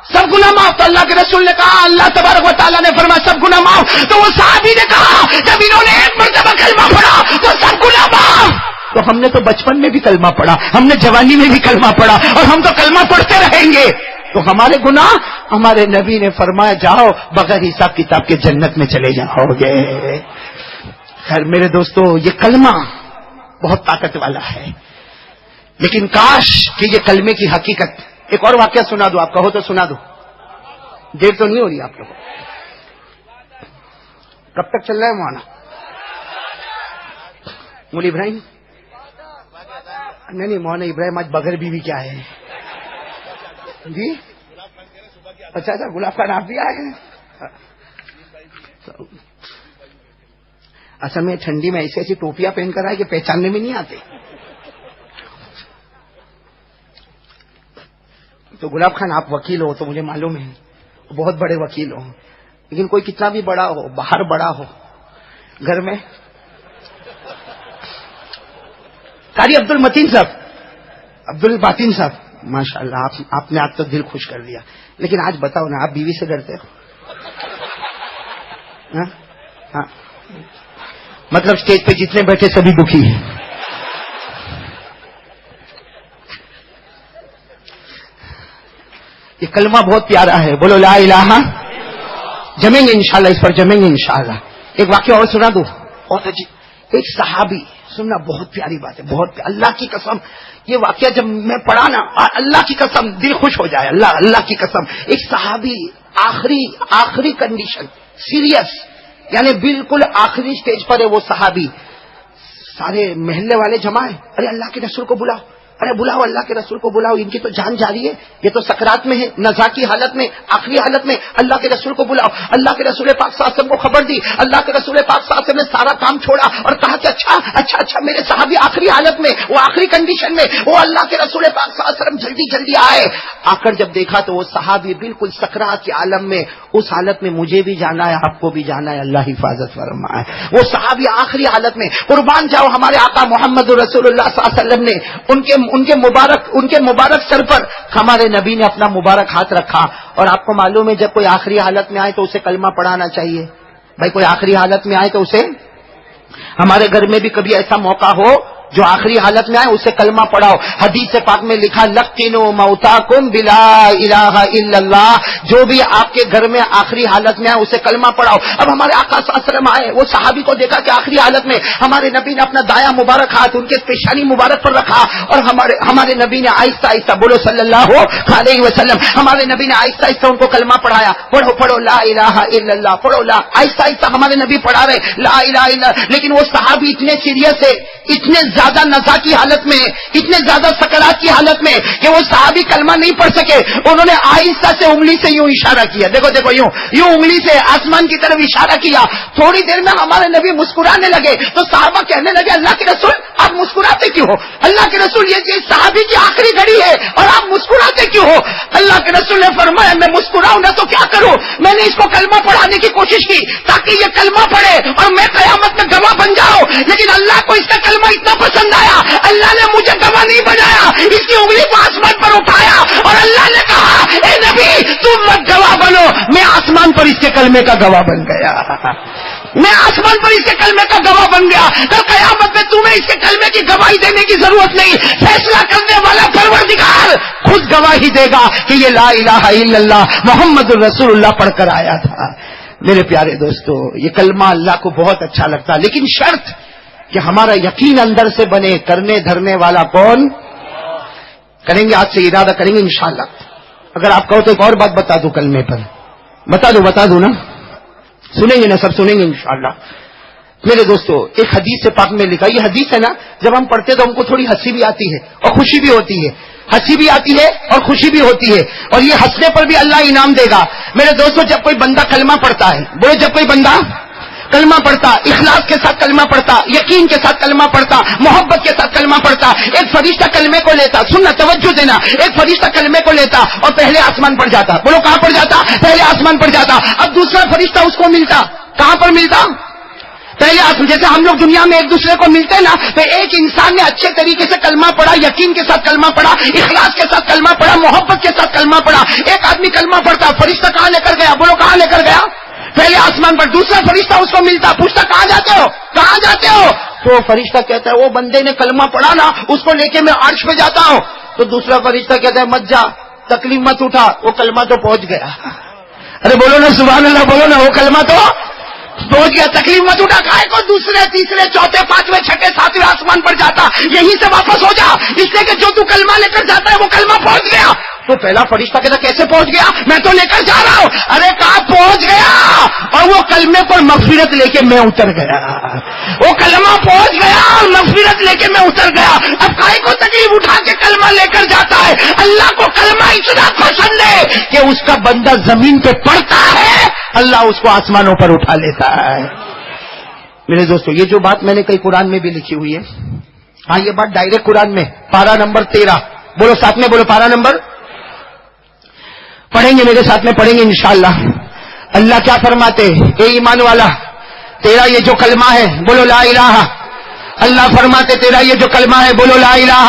Speaker 1: سب گناہ معاف. تو اللہ کے رسول نے کہا، اللہ تبارک و تعالیٰ نے فرمایا سب گناہ معاف. تو وہ صحابی نے کہا جب انہوں نے ایک مرتبہ کلمہ پڑھا تو سب گناہ معاف. تو ہم نے تو بچپن میں بھی کلمہ پڑھا، ہم نے جوانی میں بھی کلمہ پڑھا، اور ہم تو کلمہ پڑھتے رہیں گے. تو ہمارے گناہ، ہمارے نبی نے فرمایا جاؤ بغیر حساب کتاب کے جنت میں چلے جاؤ گے. خیر میرے دوستو، یہ کلمہ بہت طاقت والا ہے، لیکن کاش کہ یہ کلمے کی حقیقت. ایک اور واقعہ سنا دو، آپ کہو تو سنا دو، دیر تو نہیں ہو رہی آپ لوگوں. کب تک چل رہا ہے مولانا مولی ابراہیم؟ نہیں مولانا ابراہیم آج بغیر بیوی کیا ہے جی؟ اچھا گلاب خان آپ بھی آئے ہیں. اصل میں ٹھنڈی میں ایسی ایسی ٹوپیاں پہن کر آئے کہ پہچاننے میں نہیں آتے. تو گلاب خان آپ وکیل ہو تو مجھے معلوم ہے، بہت بڑے وکیل ہو، لیکن کوئی کتنا بھی بڑا ہو، باہر بڑا ہو، گھر میں قاری عبد المتین صاحب، عبد الباطن صاحب، ماشاء اللہ آپ نے آج تو دل خوش کر دیا. لیکن آج بتاؤ نا، آپ بیوی سے ڈرتے ہو؟ ہاں مطلب اسٹیج پہ جتنے بیٹھے سبھی دکھی ہیں. یہ کلمہ بہت پیارا ہے، بولو لا الہ. جمیں گے انشاءاللہ، اس پر جمیں گے انشاءاللہ. ایک واقعہ اور سنا دو، بہت عجیب. ایک صحابی، سننا بہت پیاری بات ہے، بہت اللہ کی قسم یہ واقعہ جب میں پڑھا نا، اللہ کی قسم دل خوش ہو جائے. اللہ کی قسم، ایک صحابی آخری کنڈیشن، سیریس، یعنی بالکل آخری سٹیج پر ہے وہ صحابی. سارے محلے والے جمع ہیں، ارے اللہ کے رسول کو بلاؤ، ارے بلاؤ اللہ کے رسول کو بلاؤ، ان کی تو جان جا رہی ہے، یہ تو سکرات میں ہے، نزا کی حالت میں، آخری حالت میں، اللہ کے رسول کو بلاؤ. اللہ کے رسول پاک صلی اللہ علیہ وسلم کو خبر دی. اللہ کے رسول پاک صلی اللہ علیہ وسلم نے سارا کام چھوڑا اور کہا کہ اچھا میرے صحابی آخری حالت میں، وہ آخری کنڈیشن میں، وہ اللہ کے رسول پاک صلی اللہ علیہ وسلم جلدی آئے. آ کر جب دیکھا تو وہ صحابی بالکل سکرات کے عالم میں، اس حالت میں مجھے بھی جانا ہے، آپ کو بھی جانا ہے، اللہ حفاظت فرمائے. وہ صحابی آخری حالت میں، قربان جاؤ ہمارے آقا محمد رسول اللہ صلی اللہ علیہ وسلم نے ان کے مبارک سر پر ہمارے نبی نے اپنا مبارک ہاتھ رکھا. اور آپ کو معلوم ہے جب کوئی آخری حالت میں آئے تو اسے کلمہ پڑھانا چاہیے. بھائی کوئی آخری حالت میں آئے تو اسے، ہمارے گھر میں بھی کبھی ایسا موقع ہو جو آخری حالت میں آئے اسے کلمہ پڑھاؤ. حدیث پاک میں لکھا لقنوا موتاکم بلا الہ الا اللہ، جو بھی آپ کے گھر میں آخری حالت میں آئے اسے کلمہ پڑھاؤ. اب ہمارے آقا صلی اللہ علیہ وسلم آئے، وہ صحابی کو دیکھا کہ آخری حالت میں ہمارے نبی نے اپنا دایاں مبارک ہاتھ ان کے پیشانی مبارک پر رکھا، اور ہمارے نبی نے آہستہ بولو صلی اللہ علیہ وسلم، ہمارے نبی نے آہستہ ان کو کلمہ پڑھایا. پڑھو لا الہ الا اللہ، پڑھو لا. آہستہ ہمارے نبی پڑھا رہے لا الہ الا اللہ. لیکن وہ صحابی اتنے سیریس ہے، اتنے زیادہ نزا کی حالت میں، اتنے زیادہ سکرات کی حالت میں کہ وہ صحابی کلمہ نہیں پڑھ سکے. انہوں نے آہستہ سے انگلی سے یوں اشارہ کیا، دیکھو یوں انگلی سے آسمان کی طرف اشارہ کیا. تھوڑی دیر میں ہمارے نبی مسکرانے لگے تو صحابہ کہنے لگے اللہ کے رسول آپ مسکراتے کیوں ہو؟ اللہ کے رسول یہ صحابی کی آخری گھڑی ہے اور آپ مسکراتے کیوں ہو؟ اللہ کے رسول نے فرمایا میں مسکراؤں نہ تو کیا کروں، میں نے اس کو کلمہ پڑھانے کی کوشش کی تاکہ یہ کلمہ پڑھے اور میں قیامت میں گواہ بن جاؤں، لیکن اللہ کو اس کا کلمہ اتنا پسند آیا، اللہ نے مجھے گواہ نہیں بنایا، اس کی انگلی کو آسمان پر اٹھایا اور اللہ نے کہا اے نبی تم مت گواہ بنو، میں آسمان پر اس کے کلمے کا گواہ بن گیا، میں آسمان پر اس کے کلمے کا گواہ بن گیا. کل قیامت میں تمہیں اس کے کلمے کی گواہی دینے کی ضرورت نہیں، فیصلہ کرنے والا پروردگار خود گواہی دے گا کہ یہ لا الہ الا اللہ محمد الرسول اللہ پڑھ کر آیا تھا. میرے پیارے دوستو، یہ کلمہ اللہ کو بہت اچھا لگتا، لیکن شرط کہ ہمارا یقین اندر سے بنے. کرنے دھرنے والا کون؟ کریں گے، آج سے ارادہ کریں گے انشاءاللہ. اگر آپ کہو تو ایک اور بات بتا دوں کلمے پر، بتا دوں نا، سنیں گے نا، سب سنیں گے انشاءاللہ. میرے دوستو ایک حدیث سے پاک میں لکھا، یہ حدیث ہے نا جب ہم پڑھتے تو ہم کو تھوڑی ہنسی بھی آتی ہے اور خوشی بھی ہوتی ہے، ہنسی بھی آتی ہے اور خوشی بھی ہوتی ہے، اور یہ ہنسنے پر بھی اللہ انعام دے گا. میرے دوستو جب کوئی بندہ کلمہ پڑھتا ہے، بولے جب کوئی بندہ کلمہ پڑھتا، اخلاص کے ساتھ کلمہ پڑھتا، یقین کے ساتھ کلمہ پڑھتا، محبت کے ساتھ کلمہ پڑھتا، ایک فرشتہ کلمے کو لیتا، سننا توجہ دینا، ایک فرشتہ کلمے کو لیتا اور پہلے آسمان پر جاتا. بولو کہاں پر جاتا؟ پہلے آسمان پر جاتا. اب دوسرا فرشتہ اس کو ملتا، کہاں پر ملتا؟ پہلے جیسے ہم لوگ دنیا میں ایک دوسرے کو ملتے ہیں نا، تو ایک انسان نے اچھے طریقے سے کلمہ پڑھا، یقین کے ساتھ کلمہ پڑھا، اخلاص کے ساتھ کلمہ پڑھا، محبت کے ساتھ کلمہ پڑھا. ایک آدمی کلمہ پڑھتا، فرشتہ کہاں لے کر گیا؟ بولو کہاں لے کر گیا؟ پہلے آسمان پر. دوسرا فرشتہ اس کو ملتا، پوچھتا کہاں جاتے ہو، کہاں جاتے ہو؟ تو فرشتہ کہتا ہے وہ بندے نے کلمہ پڑھا نا، اس کو لے کے میں عرش پہ جاتا ہوں. تو دوسرا فرشتہ کہتا ہے مت جا، تکلیف مت اٹھا، وہ کلمہ تو پہنچ گیا. ارے بولو نا سبحان اللہ، بولو نا، وہ کلمہ تو پہنچ گیا، تکلیف مت اٹھا. کائے کو دوسرے تیسرے چوتھے پانچویں چھٹے ساتویں آسمان پر جاتا، یہیں سے واپس ہو جا، اس لیے کہ جو تو کلمہ لے کر جاتا ہے وہ کلمہ پہنچ گیا. تو پہلا فرشتہ کہتا کیسے پہنچ گیا؟ میں تو لے کر جا رہا ہوں. ارے کہاں پہنچ گیا؟ اور وہ کلمے پر مغفرت لے کے میں اتر گیا. وہ کلمہ پہنچ گیا اور مغفرت لے کے میں اتر گیا. اب کائے کو تکلیف اٹھا کے کلمہ لے کر جاتا ہے؟ اللہ کو کلمہ اتنا پسند ہے کہ اس کا بندہ زمین پہ پڑتا ہے، اللہ اس کو آسمانوں پر اٹھا لیتا ہے. میرے دوستو، یہ جو بات میں نے کئی قرآن میں بھی لکھی ہوئی ہے. ہاں یہ بات ڈائریکٹ قرآن میں، پارہ نمبر 13. بولو ساتھ میں، بولو پارہ نمبر. پڑھیں گے میرے ساتھ میں، پڑھیں گے انشاءاللہ. اللہ کیا فرماتے؟ اے ایمان والا، تیرا یہ جو کلمہ ہے، بولو لا الہ. اللہ فرماتے تیرا یہ جو کلمہ ہے، بولو لا الہ.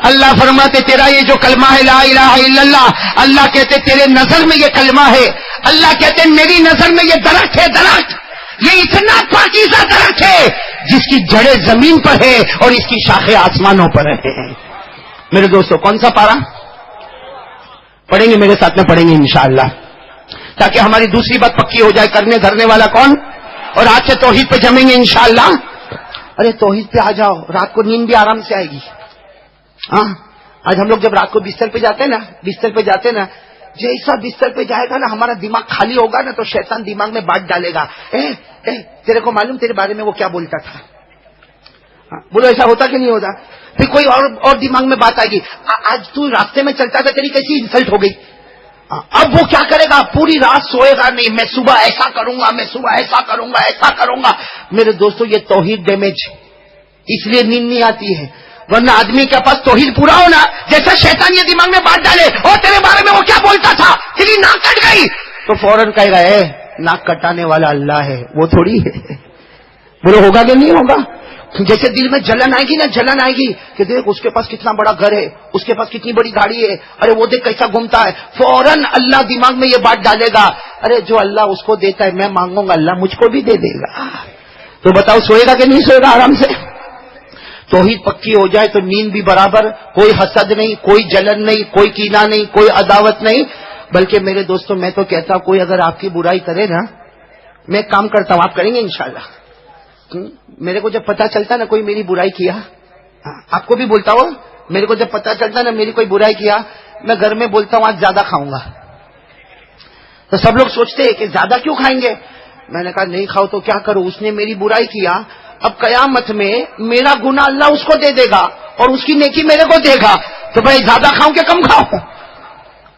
Speaker 1: اللہ فرماتے تیرا یہ جو کلمہ ہے لا الہ الا اللہ. اللہ کہتے تیرے نظر میں یہ کلمہ ہے. اللہ کہتے میری نظر میں یہ درخت ہے، درخت یہ اتنا پاکیزہ درخت ہے جس کی جڑیں زمین پر ہے اور اس کی شاخیں آسمانوں پر ہیں. میرے دوستو، کون سا پارا پڑھیں گے میرے ساتھ میں، پڑھیں گے انشاءاللہ، تاکہ ہماری دوسری بات پکی ہو جائے. کرنے دھرنے والا کون؟ اور آج سے توحید پہ جمیں گے انشاءاللہ. ارے توحید پہ آ جاؤ، رات کو نیند بھی آرام سے آئے گی. ہاں آج ہم لوگ جب رات کو بستر پہ جاتے ہیں نا، بستر پہ جاتے ہیں نا، جیسا بستر پہ جائے گا نا ہمارا دماغ خالی ہوگا نا، تو شیطان دماغ میں بات ڈالے گا. تیرے کو معلوم تیرے بارے میں وہ کیا بولتا تھا؟ بولو ایسا ہوتا کہ نہیں ہوتا؟ پھر کوئی اور دماغ میں بات آئے گی. آج تو راستے میں چلتا تھا، تیری کیسی انسلٹ ہو گئی. اب وہ کیا کرے گا؟ پوری رات سوئے گا نہیں، میں صبح ایسا کروں گا، میں صبح ایسا کروں گا، ایسا کروں گا. میرے دوستو، یہ توحید ڈیمیج، اس لیے نیند نہیں آتی ہے. ورنہ آدمی کے پاس توحید پورا ہونا، جیسا شیطان یہ دماغ میں بات ڈالے اور تیرے بارے میں وہ کیا بولتا تھا، تیری ناک کٹ گئی، تو فوراً کہے گا ناک کٹانے والا اللہ ہے، وہ تھوڑی ہے. بولو ہوگا کہ نہیں ہوگا؟ جیسے دل میں جلن آئے گی نا، جلن آئے گی کہ دیکھ اس کے پاس کتنا بڑا گھر ہے، اس کے پاس کتنی بڑی گاڑی ہے، ارے وہ دیکھ کیسا گھومتا ہے، فوراً اللہ دماغ میں یہ بات ڈالے گا، ارے جو اللہ اس کو دیتا ہے میں مانگوں گا اللہ مجھ کو بھی دے دے گا. تو بتاؤ سوئے گا کہ نہیں سوئے گا آرام سے؟ توحید پکی ہو جائے تو نیند بھی برابر، کوئی حسد نہیں، کوئی جلن نہیں، کوئی کینہ نہیں، کوئی عداوت نہیں. بلکہ میرے دوستوں، میں تو کہتا ہوں کوئی اگر آپ کی برائی کرے نا، میں کام کرتا ہوں، آپ کریں گے انشاءاللہ. میرے کو جب پتا چلتا نا کوئی میری برائی کیا، آپ کو بھی بولتا ہوں، میرے کو جب پتا چلتا نا میری کوئی برائی کیا، میں گھر میں بولتا ہوں آج زیادہ کھاؤں گا. تو سب لوگ سوچتے ہیں کہ زیادہ کیوں کھائیں گے؟ میں نے کہا نہیں کھاؤ تو کیا کروں، اس نے میری برائی کیا، اب قیامت میں میرا گناہ اللہ اس کو دے دے گا اور اس کی نیکی میرے کو دے گا. تو بھائی زیادہ کھاؤں کہ کم کھاؤں؟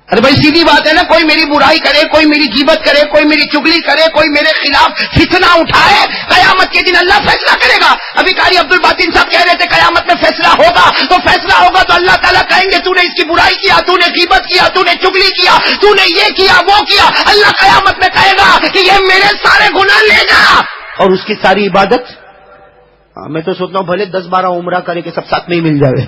Speaker 1: ارے بھائی سیدھی بات ہے نا، کوئی میری برائی کرے، کوئی میری غیبت کرے، کوئی میری چگلی کرے، کوئی میرے خلاف فتنہ اٹھائے، قیامت کے دن اللہ فیصلہ کرے گا. ابھی قاری عبد الباطن صاحب کہہ رہے تھے قیامت میں فیصلہ ہوگا، تو فیصلہ ہوگا تو اللہ تعالیٰ کہیں گے تو نے اس کی برائی کیا، تو نے غیبت کیا، تو نے چگلی کیا، تو نے یہ کیا وہ کیا. اللہ قیامت میں کہے گا کہ یہ میرے سارے گناہ لے جا، اور اس کی ساری عبادت. میں تو سوچتا ہوں بھلے 10-12 عمرہ کرے کہ سب ساتھ میں ہی مل جائے.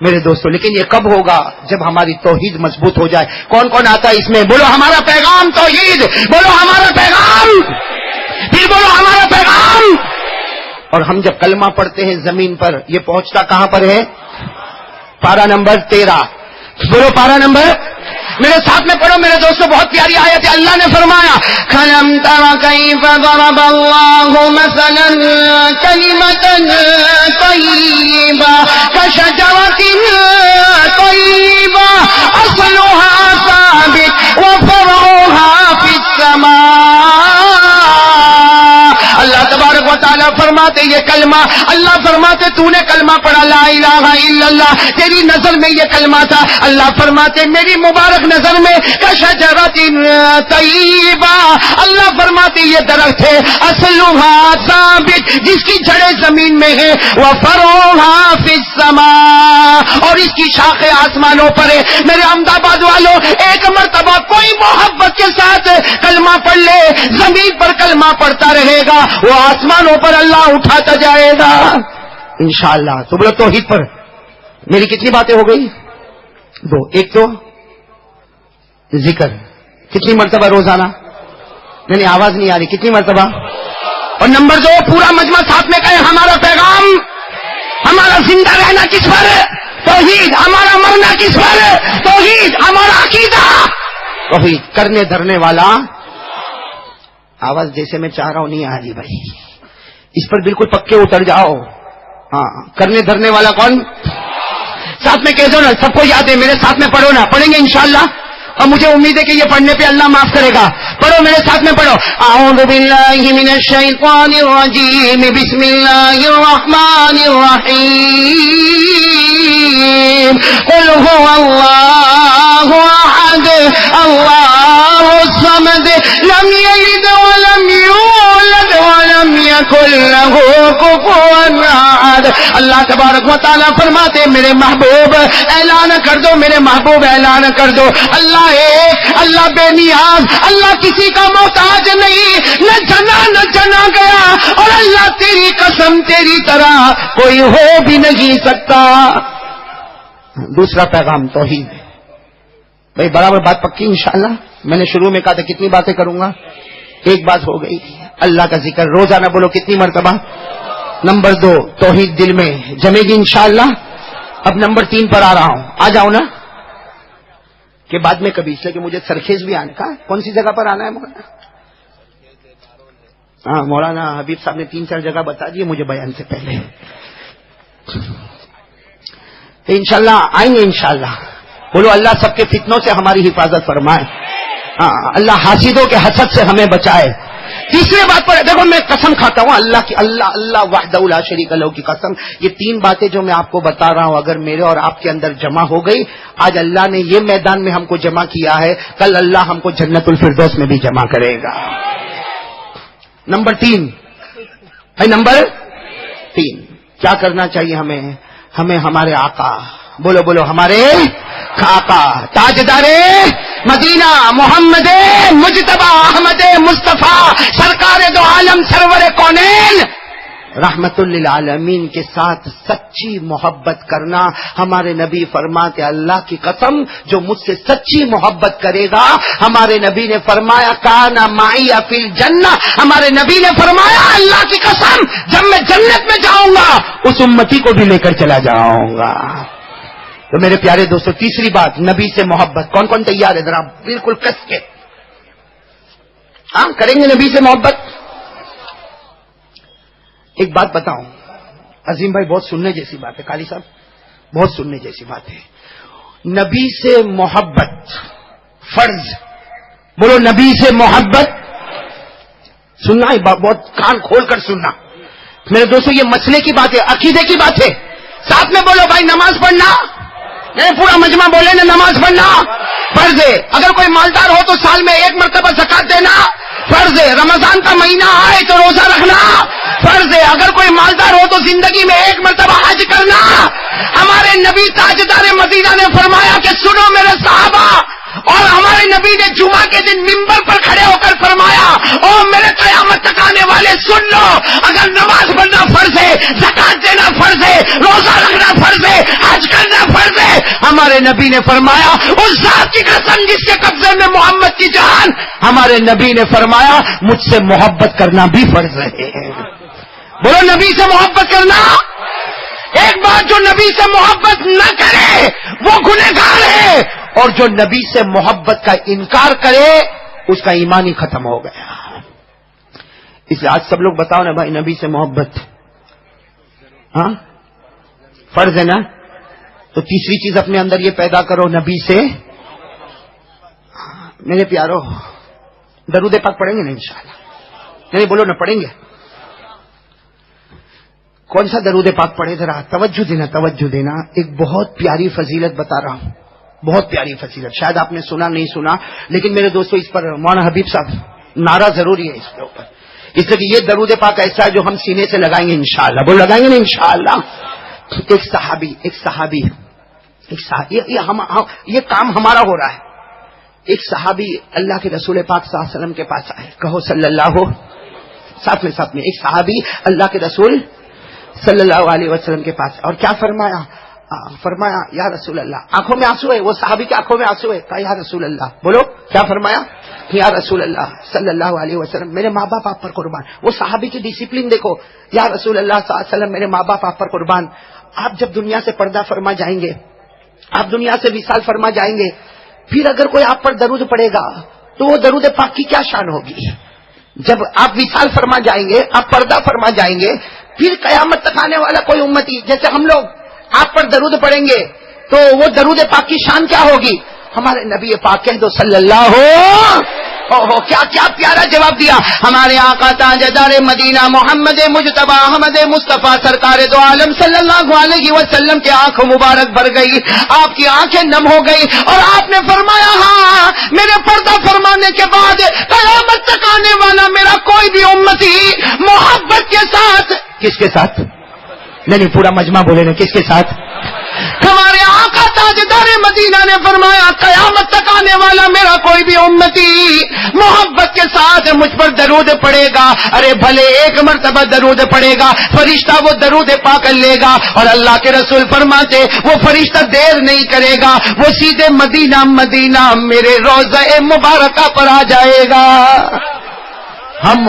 Speaker 1: میرے دوستوں، لیکن یہ کب ہوگا؟ جب ہماری توحید مضبوط ہو جائے. کون کون آتا ہے اس میں؟ بولو ہمارا پیغام توحید، بولو ہمارا پیغام، پھر بولو ہمارا پیغام. اور ہم جب کلمہ پڑھتے ہیں زمین پر، یہ پہنچتا کہاں پر ہے؟ پارہ نمبر 13. بولو پارہ نمبر. میرے ساتھ میں پڑھو میرے دوستوں، بہت پیاری آیت ہے. اللہ نے فرمایا کَلَمْ تَرَ كَيْفَ ضَرَبَ اللَّهُ مَثَلًا كَلِمَةً طَيِّبَةً كَشَجَرَةٍ طَيِّبَةٍ أَصْلُهَا ثَابِتٌ وَفَرْعُهَا فِي السَّمَاءِ. اللہ تبارک و تعالیٰ فرماتے یہ کلمہ، اللہ فرماتے تو نے کلمہ پڑھا لا الہ الا اللہ، تیری نظر میں یہ کلمہ تھا. اللہ فرماتے میری مبارک نظر میں کشجرۃ طیبہ، اللہ فرماتے یہ درخت ہے اصلها ثابت، جس کی جڑیں زمین میں ہے، وفرعها فی السماء، اور اس کی شاخیں آسمانوں پر ہے. میرے احمدآباد والوں، ایک مرتبہ کوئی محبت کے ساتھ کلمہ پڑھ لے، زمین پر کلمہ پڑھتا رہے گا، وہ آسمانوں پر اللہ اٹھاتا جائے گا انشاءاللہ. تو بولو توحید پر میری کتنی باتیں ہو گئی؟ 2. ایک تو ذکر، کتنی مرتبہ روزانہ؟ نہیں آواز نہیں آ رہی، کتنی مرتبہ؟ اور نمبر 2 پورا مجمع ساتھ میں کہے ہمارا پیغام، ہمارا زندہ رہنا کس پر؟ توحید. ہمارا مرنا کس پر؟ توحید. ہمارا عقیدہ توحید. کرنے دھرنے والا، آواز جیسے میں چاہ رہا ہوں نہیں آ رہی بھائی، اس پر بالکل پکے اتر جاؤ. ہاں، کرنے دھرنے والا کون؟ ساتھ میں کہہ دو نا، سب کو یاد ہے، میرے ساتھ میں پڑھو نا. پڑھیں گے انشاءاللہ، اور مجھے امید ہے کہ یہ پڑھنے پہ اللہ معاف کرے گا. پڑھو میرے ساتھ میں پڑھو. اعوذ باللہ من الشیطان الرجیم، بسم اللہ الرحمن الرحیم. قل هو اللہ احد اللہ الصمد لم یلد ولم یولد ولم یکن لہ کفوا احد. اللہ تبارک و تعالیٰ فرماتے میرے محبوب اعلان کر دو، میرے محبوب اعلان کر دو، اللہ ایک، اللہ بے نیاز، اللہ کسی کا محتاج نہیں، نہ جنا نہ جنا گیا، اور اللہ تیری قسم تیری طرح کوئی ہو بھی نہیں سکتا. دوسرا پیغام توحید. بھائی برابر بات پکی انشاءاللہ. میں نے شروع میں کہا تھا کتنی باتیں کروں گا، ایک بات ہو گئی. اللہ کا ذکر روزانہ بولو، کتنی مرتبہ؟ نمبر 2 توحید دل میں جمے گی انشاءاللہ. اب نمبر 3 پر آ رہا ہوں. آ جاؤ نا کہ بعد میں کبھی، اس لیے کہ مجھے سرخیز بھی آنے کا. کون سی جگہ پر آنا ہے مولانا؟ ہاں مولانا حبیب صاحب نے 3-4 جگہ بتا دیے مجھے بیان سے پہلے. تو انشاءاللہ آئیں گے انشاءاللہ. بولو اللہ سب کے فتنوں سے ہماری حفاظت فرمائے. ہاں اللہ حاسدوں کے حسد سے ہمیں بچائے. تیسرے بات پر دیکھو، میں قسم کھاتا ہوں اللہ کی، اللہ وحدہ لا شریک لہ کی قسم، یہ 3 باتیں جو میں آپ کو بتا رہا ہوں اگر میرے اور آپ کے اندر جمع ہو گئی، آج اللہ نے یہ میدان میں ہم کو جمع کیا ہے، کل اللہ ہم کو جنت الفردوس میں بھی جمع کرے گا. نمبر 3 ہے، نمبر 3 کیا کرنا چاہیے ہمیں ہمارے آقا، بولو بولو ہمارے آقا تاجدار مدینہ محمد مجتبی احمد مصطفیٰ سرکار دو عالم سرور کونین رحمت للعالمین کے ساتھ سچی محبت کرنا. ہمارے نبی فرماتے اللہ کی قسم جو مجھ سے سچی محبت کرے گا، ہمارے نبی نے فرمایا کان معی فی الجنہ، ہمارے نبی نے فرمایا اللہ کی قسم جب میں جنت میں جاؤں گا اس امتی کو بھی لے کر چلا جاؤں گا. تو میرے پیارے دوستو تیسری بات نبی سے محبت. کون کون تیار ہے ذرا بالکل کس کے؟ ہاں کریں گے نبی سے محبت. ایک بات بتاؤں عظیم بھائی، بہت سننے جیسی بات ہے، قاری صاحب بہت سننے جیسی بات ہے. نبی سے محبت فرض، بولو نبی سے محبت. سننا ہے بہت کان کھول کر سننا میرے دوستو، یہ مسئلے کی بات ہے، عقیدے کی بات ہے. ساتھ میں بولو بھائی نماز پڑھنا، نہیں پورا مجمع بولے نا نماز پڑھنا فرض ہے. اگر کوئی مالدار ہو تو سال میں 1 مرتبہ زکات دینا فرض ہے. رمضان کا مہینہ آئے تو روزہ رکھنا فرض ہے. اگر کوئی مالدار ہو تو زندگی میں 1 مرتبہ حج کرنا. ہمارے نبی تاجدار مدینہ نے فرمایا کہ سنو میرے صحابہ، اور ہمارے نبی نے جمعہ کے دن ممبر پر کھڑے ہو کر فرمایا او میرے قیامت تک آنے والے سن لو، اگر نماز پڑھنا فرض ہے، زکات دینا فرض ہے، روزہ رکھنا فرض ہے، حج کرنا فرض ہے، ہمارے نبی نے فرمایا اس ذات کی قسم جس کے قبضے میں محمد کی جان، ہمارے نبی نے فرمایا مجھ سے محبت کرنا بھی فرض ہے. بولو نبی سے محبت کرنا. ایک بات جو نبی سے محبت نہ کرے وہ گنہگار ہے، اور جو نبی سے محبت کا انکار کرے اس کا ایمان ہی ختم ہو گیا. اس لیے آج سب لوگ بتاؤ نا بھائی نبی سے محبت ہاں فرض ہے نا. تو تیسری چیز اپنے اندر یہ پیدا کرو نبی سے. میرے پیارو درود پاک پڑھیں گے نا انشاءاللہ؟ نہیں بولو نا پڑھیں گے. کون سا درود پاک پڑھے ذرا توجہ دینا توجہ دینا. ایک بہت پیاری فضیلت بتا رہا ہوں، بہت پیاری فضیلت، شاید آپ نے سنا نہیں سنا، لیکن میرے دوستو اس پر مولانا حبیب صاحب نعرہ ضروری ہے اس کے اوپر، اس لیے کہ یہ درود پاک ایسا ہے جو ہم سینے سے لگائیں گے انشاءاللہ. بول لگائیں گے نا انشاءاللہ. ایک صحابی یہ کام ہمارا ہو رہا ہے. ایک صحابی اللہ کے رسول پاک صلی اللہ علیہ وسلم کے پاس آئے. کہو صلی اللہ ساتھ میں ایک صحابی اللہ کے رسول صلی اللہ علیہ وسلم کے پاس. اور کیا فرمایا؟ فرمایا یا رسول اللہ. آنکھوں میں آنسو ہے, وہ صحابی کے آنکھوں میں آنسو ہے. کہا یا رسول اللہ. بولو کیا فرمایا؟ یا رسول اللہ صلی اللہ علیہ وسلم میرے ماں باپ آپ پر قربان. وہ صحابی کی ڈسپلن دیکھو. یا رسول اللہ صلی اللہ علیہ وسلم میرے ماں باپ آپ پر قربان. آپ جب دنیا سے پردہ فرما جائیں گے, آپ دنیا سے وصال فرما جائیں گے, پھر اگر کوئی آپ پر درود پڑے گا تو وہ درود پاک کی کیا شان ہوگی؟ جب آپ وصال فرما جائیں گے, آپ پردہ فرما جائیں گے, پھر قیامت تک آنے والا کوئی امتی جیسے ہم لوگ آپ پر درود پڑیں گے تو وہ درود پاک کی شان کیا ہوگی؟ ہمارے نبی پاک کہہ دو صلی اللہ کیا پیارا جواب دیا. ہمارے آقا تاجدار مدینہ محمد مجتبی احمد مصطفیٰ سرکار دو عالم صلی اللہ علیہ وسلم کے آنکھ مبارک بھر گئی, آپ کی آنکھیں نم ہو گئی, اور آپ نے فرمایا ہاں میرے پردہ فرمانے کے بعد قیامت تک آنے والا میرا کوئی بھی امتی محبت کے ساتھ. کس کے ساتھ؟ نہیں پورا مجمع بولے نا, کس کے ساتھ؟ ہمارے آقا تاجدار مدینہ نے فرمایا قیامت تک آنے والا میرا کوئی بھی امتی محبت کے ساتھ مجھ پر درود پڑے گا. ارے بھلے ایک مرتبہ درود پڑے گا, فرشتہ وہ درود پا کر لے گا, اور اللہ کے رسول فرماتے وہ فرشتہ دیر نہیں کرے گا, وہ سیدھے مدینہ مدینہ میرے روضہ مبارکہ پر آ جائے گا. ہم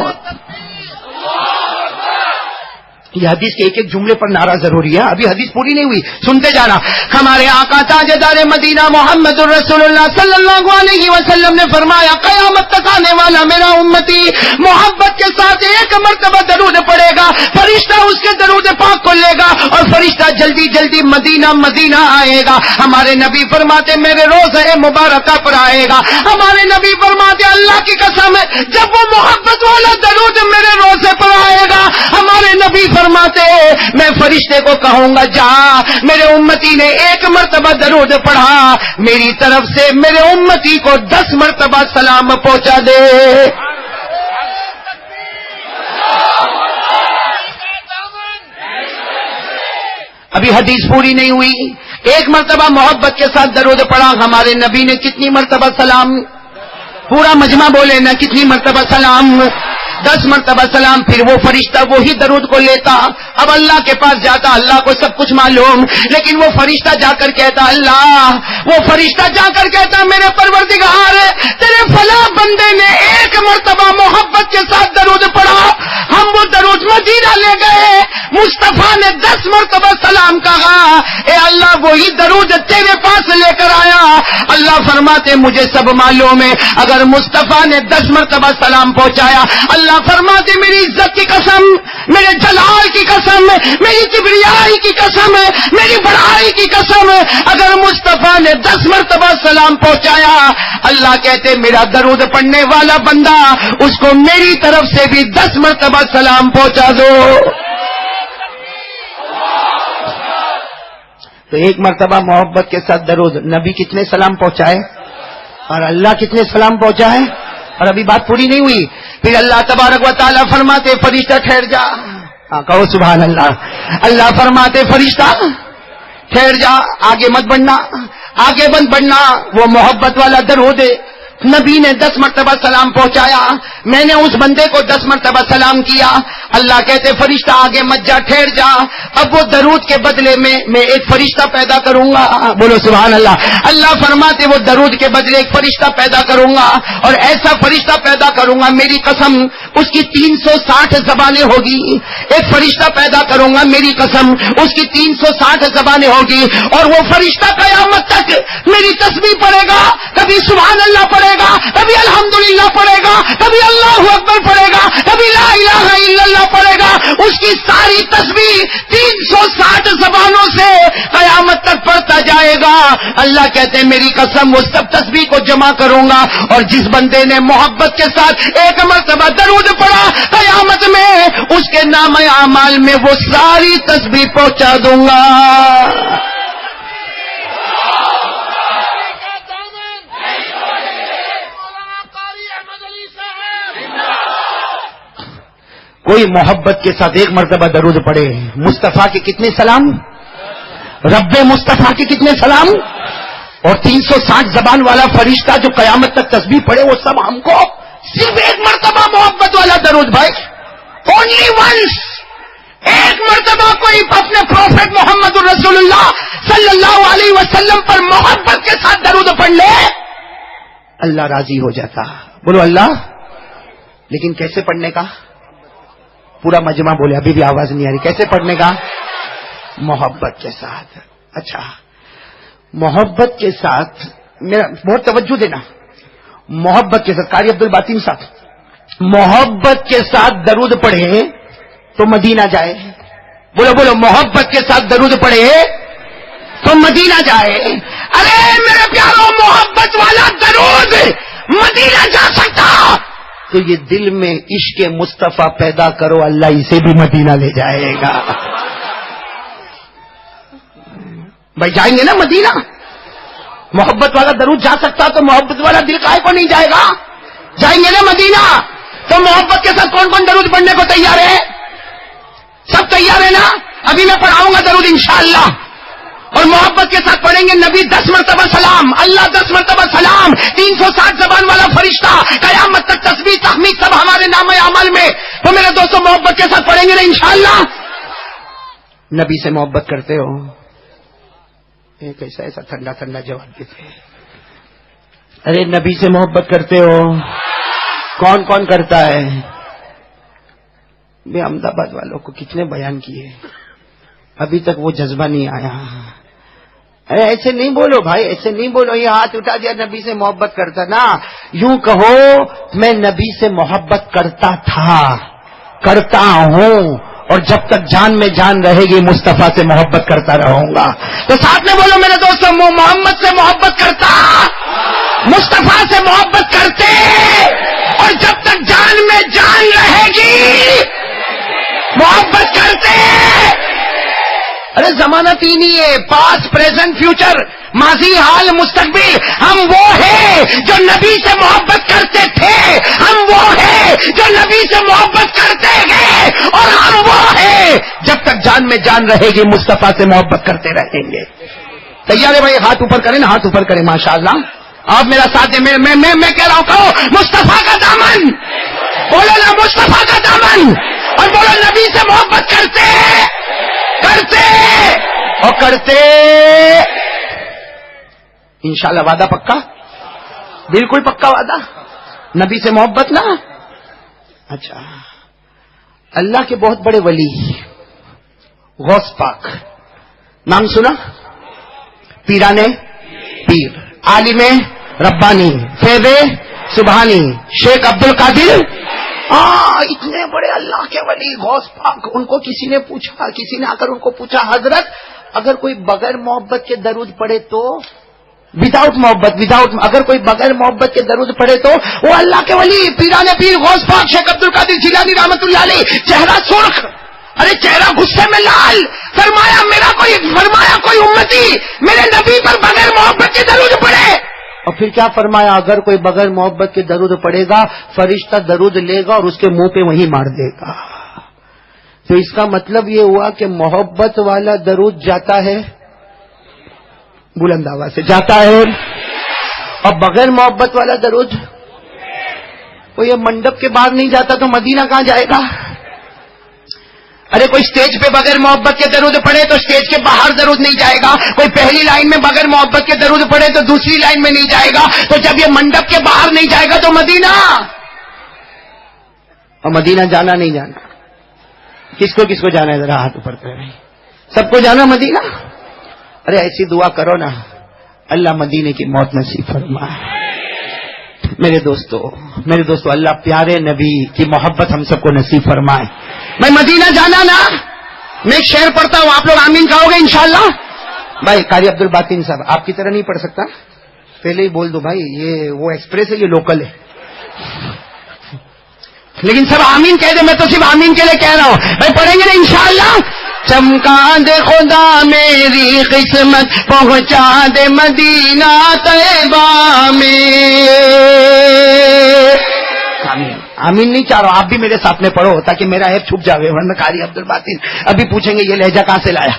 Speaker 1: یہ حدیث کے ایک ایک جملے پر نعرہ ضروری ہے, ابھی حدیث پوری نہیں ہوئی, سنتے جانا. ہمارے آقا تاجدار مدینہ محمد الرسول اللہ صلی اللہ علیہ وسلم نے فرمایا قیامت تک آنے والا میرا امتی محبت کے ساتھ ایک مرتبہ درود پڑے گا, فرشتہ اس کے درود پاک کو لے گا, اور فرشتہ جلدی جلدی مدینہ مدینہ آئے گا. ہمارے نبی فرماتے میرے روضہ مبارکہ پر آئے گا. ہمارے نبی فرماتے اللہ کی قسم جب وہ محبت والا درود میرے روضے پر آئے گا, ہمارے نبی فرماتے میں فرشتے کو کہوں گا جا میرے امتی نے ایک مرتبہ درود پڑھا, میری طرف سے میرے امتی کو 10 مرتبہ سلام پہنچا دے. ابھی حدیث پوری نہیں ہوئی. ایک مرتبہ محبت کے ساتھ درود پڑھا, ہمارے نبی نے کتنی مرتبہ سلام؟ پورا مجمع بولے نا, کتنی مرتبہ سلام؟ 10 مرتبہ سلام. پھر وہ فرشتہ وہی درود کو لیتا, اب اللہ کے پاس جاتا, اللہ کو سب کچھ معلوم, لیکن وہ فرشتہ جا کر کہتا اللہ, وہ فرشتہ جا کر کہتا میرے پروردگار تیرے فلاں بندے نے ایک مرتبہ محبت کے ساتھ درود پڑھا, ہم وہ درود مدینہ لے گئے, مصطفیٰ نے 10 مرتبہ سلام کہا, اے اللہ وہی درود تیرے پاس لے کر آیا. اللہ فرماتے مجھے سب معلوم ہے, اگر مصطفیٰ نے 10 مرتبہ سلام پہنچایا, اللہ فرماتے میری عزت کی قسم, میرے جلال کی قسم, میری کبریائی کی قسم, میری بڑائی کی قسم, اگر مصطفیٰ نے 10 مرتبہ سلام پہنچایا, اللہ کہتے میرا درود پڑھنے والا بندہ اس کو میری طرف سے بھی 10 مرتبہ سلام پہنچا دو. تو ایک مرتبہ محبت کے ساتھ درود, نبی کتنے سلام پہنچائے اور اللہ کتنے سلام پہنچائے, اور ابھی بات پوری نہیں ہوئی. پھر اللہ تبارک و تعالیٰ فرماتے فرشتہ ٹھہر جا. کہو سبحان اللہ. اللہ فرماتے فرشتہ ٹھہر جا, آگے مت بڑھنا, آگے مت بڑھنا. وہ محبت والا درود نبی نے 10 مرتبہ سلام پہنچایا, میں نے اس بندے کو 10 مرتبہ سلام کیا. اللہ کہتے فرشتہ آگے مت جا, ٹھہر جا. اب وہ درود کے بدلے میں ایک فرشتہ پیدا کروں گا. بولو سبحان اللہ. اللہ فرماتے وہ درود کے بدلے ایک فرشتہ پیدا کروں گا, اور ایسا فرشتہ پیدا کروں گا میری قسم اس کی 360 زبانیں ہوگی. ایک فرشتہ پیدا کروں گا میری قسم اس کی 360 زبانیں ہوگی, اور وہ فرشتہ قیامت تک میری تسبیح پڑھے گا, کبھی سبحان اللہ پڑھے گا, کبھی الحمدللہ پڑھے گا, کبھی اللہ اکبر پڑھے گا, کبھی لا الہ الا اللہ پڑھے گا. اس کی ساری تسبیح 360 زبانوں سے قیامت تک پڑھتا جائے گا. اللہ کہتے ہیں میری قسم وہ سب تسبیح کو جمع کروں گا, اور جس بندے نے محبت کے ساتھ ایک مرتبہ درود پڑھا قیامت میں اس کے نام اعمال میں وہ ساری تسبیح پہنچا دوں گا. کوئی محبت کے ساتھ ایک مرتبہ درود پڑھے, مصطفیٰ کے کتنے سلام؟ رب مصطفیٰ کے کتنے سلام؟ اور 360 زبان والا فرشتہ جو قیامت تک تسبیح پڑھے وہ سب ہم کو صرف ایک مرتبہ محبت والا درود بھائی، اونلی ونس، ایک مرتبہ کوئی اپنے پروفیٹ محمد الرسول اللہ صلی اللہ علیہ وسلم پر محبت کے ساتھ درود پڑھ لے، اللہ راضی ہو جاتا. بولو اللہ. لیکن کیسے پڑھنے کا؟ پورا مجمع بولے، ابھی بھی آواز نہیں آ رہی. کیسے پڑھنے کا؟ محبت کے ساتھ. اچھا، محبت کے ساتھ، میرا بہت توجہ دینا، محبت کے ساتھ. قاری عبد الباطن صاحب محبت کے ساتھ درود پڑھے تو مدینہ جائے. بولو بولو، محبت کے ساتھ درود پڑھے تو مدینہ جائے. ارے میرے پیاروں، محبت والا درود مدینہ جا سکتا تو یہ دل میں عشق مصطفیٰ پیدا کرو، اللہ اسے بھی مدینہ لے جائے گا. بھائی جائیں گے نا مدینہ؟ محبت والا درود جا سکتا تو محبت والا دل کائے کو نہیں جائے گا؟ جائیں گے نا مدینہ. تو محبت کے ساتھ کون کون درود پڑھنے کو تیار ہے؟ سب تیار ہے نا؟ ابھی میں پڑھاؤں گا درود انشاءاللہ. اور محبت کے ساتھ پڑھیں گے نبی 10 مرتبہ سلام، اللہ 10 مرتبہ سلام، 360 زبان والا فرشتہ، قیامت تک تسبیح تحمید سب ہمارے نام اعمال میں. تو میرے دوستوں محبت کے ساتھ پڑھیں گے نا انشاءاللہ؟ نبی سے محبت کرتے ہو؟ ایک ایسا ٹھنڈا ٹھنڈا جواب دیتے. ارے نبی سے محبت کرتے ہو؟ کون کون کرتا ہے؟ میں احمد آباد والوں کو کتنے بیان کیے، ابھی تک وہ جذبہ نہیں آیا. ارے ایسے نہیں بولو بھائی، ایسے نہیں بولو. یہ ہاتھ اٹھا دیا نبی سے محبت کرتا نا، یوں کہو میں نبی سے محبت کرتا تھا، کرتا ہوں، اور جب تک جان میں جان رہے گی مصطفیٰ سے محبت کرتا رہوں گا. تو ساتھ میں بولو میرے دوستوں، محمد سے محبت کرتا، مصطفیٰ سے محبت کرتے، اور جب تک جان میں جان رہے گی محبت کرتے. ارے زمانہ تین ہی ہے، پاسٹ پریزنٹ فیوچر، ماضی حال مستقبل. ہم وہ ہیں جو نبی سے محبت کرتے تھے، ہم وہ ہیں جو نبی سے محبت کرتے گئے، اور ہم وہ ہیں جب تک جان میں جان رہے گی مصطفیٰ سے محبت کرتے رہیں گے. تیار ہے بھائی؟ ہاتھ اوپر کریں نا، ہاتھ اوپر کریں. ماشاءاللہ آپ میرا ساتھ دیں. میں کہہ رہا ہوں، کہو مصطفیٰ کا دامن، بولو نا مصطفیٰ کا دامن، اور بولو نبی سے محبت کرتے کرتے اور کرتے. انشاءاللہ وعدہ پکا؟ بالکل پکا وعدہ. نبی سے محبت نا. اچھا، اللہ کے بہت بڑے ولی غوث پاک، نام سنا؟ پیرانے پیر، عالم ربانی، فیض سبحانی، شیخ عبد القادر. اتنے بڑے اللہ کے ولی غوث پاک. ان کو کسی نے پوچھا، کسی نے آ کر ان کو پوچھا، حضرت اگر کوئی بغیر محبت کے درود پڑھے تو؟ وداؤٹ محبت، اگر کوئی بغیر محبت کے درود پڑھے تو؟ وہ اللہ کے ولی پیرانے پیر غوث پاک شیخ عبد القادر جیلانی رحمت اللہ علیہ، چہرہ سرخ، ارے چہرہ غصے میں لال. فرمایا کوئی امتی میرے نبی پر بغیر محبت کے درود پڑھے. اور پھر کیا فرمایا؟ اگر کوئی بغیر محبت کے درود پڑے گا فرشتہ درود لے گا اور اس کے منہ پہ وہیں مار دے گا. تو اس کا مطلب یہ ہوا کہ محبت والا درود جاتا ہے، بلند آواز سے جاتا ہے، اور بغیر محبت والا درود وہ یہ منڈپ کے باہر نہیں جاتا تو مدینہ کہاں جائے گا؟ ارے کوئی اسٹیج پہ بغیر محبت کے درود پڑھے تو اسٹیج کے باہر درود نہیں جائے گا. کوئی پہلی لائن میں بغیر محبت کے درود پڑھے تو دوسری لائن میں نہیں جائے گا. تو جب یہ منڈپ کے باہر نہیں جائے گا تو مدینہ، اور مدینہ جانا نہیں جانا؟ کس کو جانا ہے؟ ذرا ہاتھ اوپر کریں. سب کو جانا مدینہ؟ ارے ایسی دعا کرو نا، اللہ مدینے کی موت نصیب فرمائے. میرے دوستو اللہ پیارے نبی کی محبت ہم سب کو نصیب فرمائے. میں مدینہ جانا نا، میں ایک شعر پڑھتا ہوں، آپ لوگ آمین کہو گے انشاءاللہ؟ بھائی قاری عبد الباطن صاحب آپ کی طرح نہیں پڑھ سکتا، پہلے ہی بول دو بھائی، یہ وہ ایکسپریس ہے، یہ لوکل ہے. لیکن سب آمین کہہ دے، میں تو صرف آمین کے لیے کہہ رہا ہوں. بھائی پڑھیں گے نا انشاءاللہ؟ چمکا دے خدا میری قسمت، پہنچا دے مدینہ طیبہ میں. آمین نہیں چاہ رہا، آپ بھی میرے ساتھ میں پڑھو تاکہ میرا عیب چھپ جاوے، ورنہ قاری عبد الباطن ابھی پوچھیں گے یہ لہجہ کہاں سے لایا.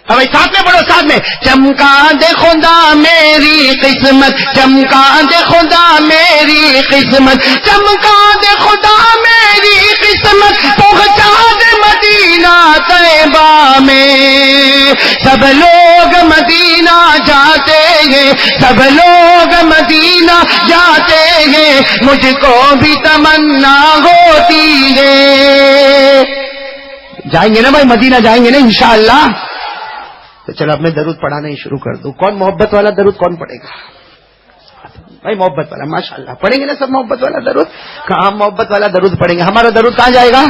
Speaker 1: اب ساتھ میں پڑھو، ساتھ میں، چمکا دے خدا میری قسمت، چمکا دے خدا میری قسمت، چمکا دے خدا میری قسمت، پہنچا دے مدینہ طیبہ میں، سب لوگ مدینہ جاتے ہیں، سب لوگ مدینہ جاتے ہیں، مجھ کو بھی تمنا ہوتی ہے۔ جائیں گے نا بھائی، مدینہ جائیں گے نا انشاءاللہ؟ تو چلو اب میں درود پڑھانا ہی شروع کر دوں۔ کون محبت والا درود کون پڑھے گا؟ بھائی محبت والا، ماشاءاللہ پڑھیں گے نا سب محبت والا درود؟ کہاں محبت والا درود پڑھیں گے؟ ہمارا درود کہاں جائے گا؟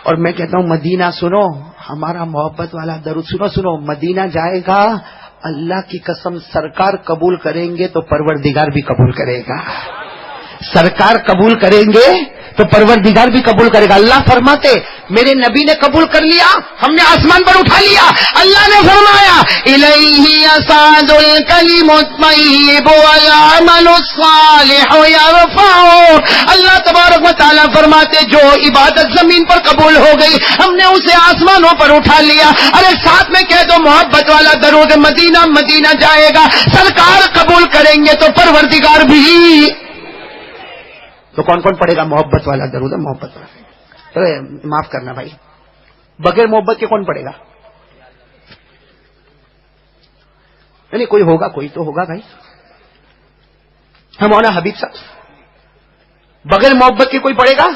Speaker 1: اور میں کہتا ہوں مدینہ سنو، ہمارا محبت والا درود سنو، مدینہ جائے گا، اللہ کی قسم سرکار قبول کریں گے تو پروردگار بھی قبول کرے گا، سرکار قبول کریں گے تو پروردگار بھی قبول کرے گا۔ اللہ فرماتے میرے نبی نے قبول کر لیا، ہم نے آسمان پر اٹھا لیا، اللہ نے فرمایا الیہ یصعد الکلم الطیب والعمل الصالح یرفعہ۔ اللہ تبارک و تعالیٰ فرماتے جو عبادت زمین پر قبول ہو گئی ہم نے اسے آسمانوں پر اٹھا لیا۔ ارے ساتھ میں کہہ دو محبت والا درود، مدینہ مدینہ جائے گا، سرکار قبول کریں گے تو پروردگار بھی۔ تو کون کون پڑھے گا محبت والا درود؟ محبت والا، معاف کرنا بھائی، بغیر محبت کے کون پڑھے گا؟ نہیں کوئی ہوگا، کوئی تو ہوگا بھائی۔ ہم مولانا حبیب صاحب بغیر محبت کے کوئی پڑھے گا؟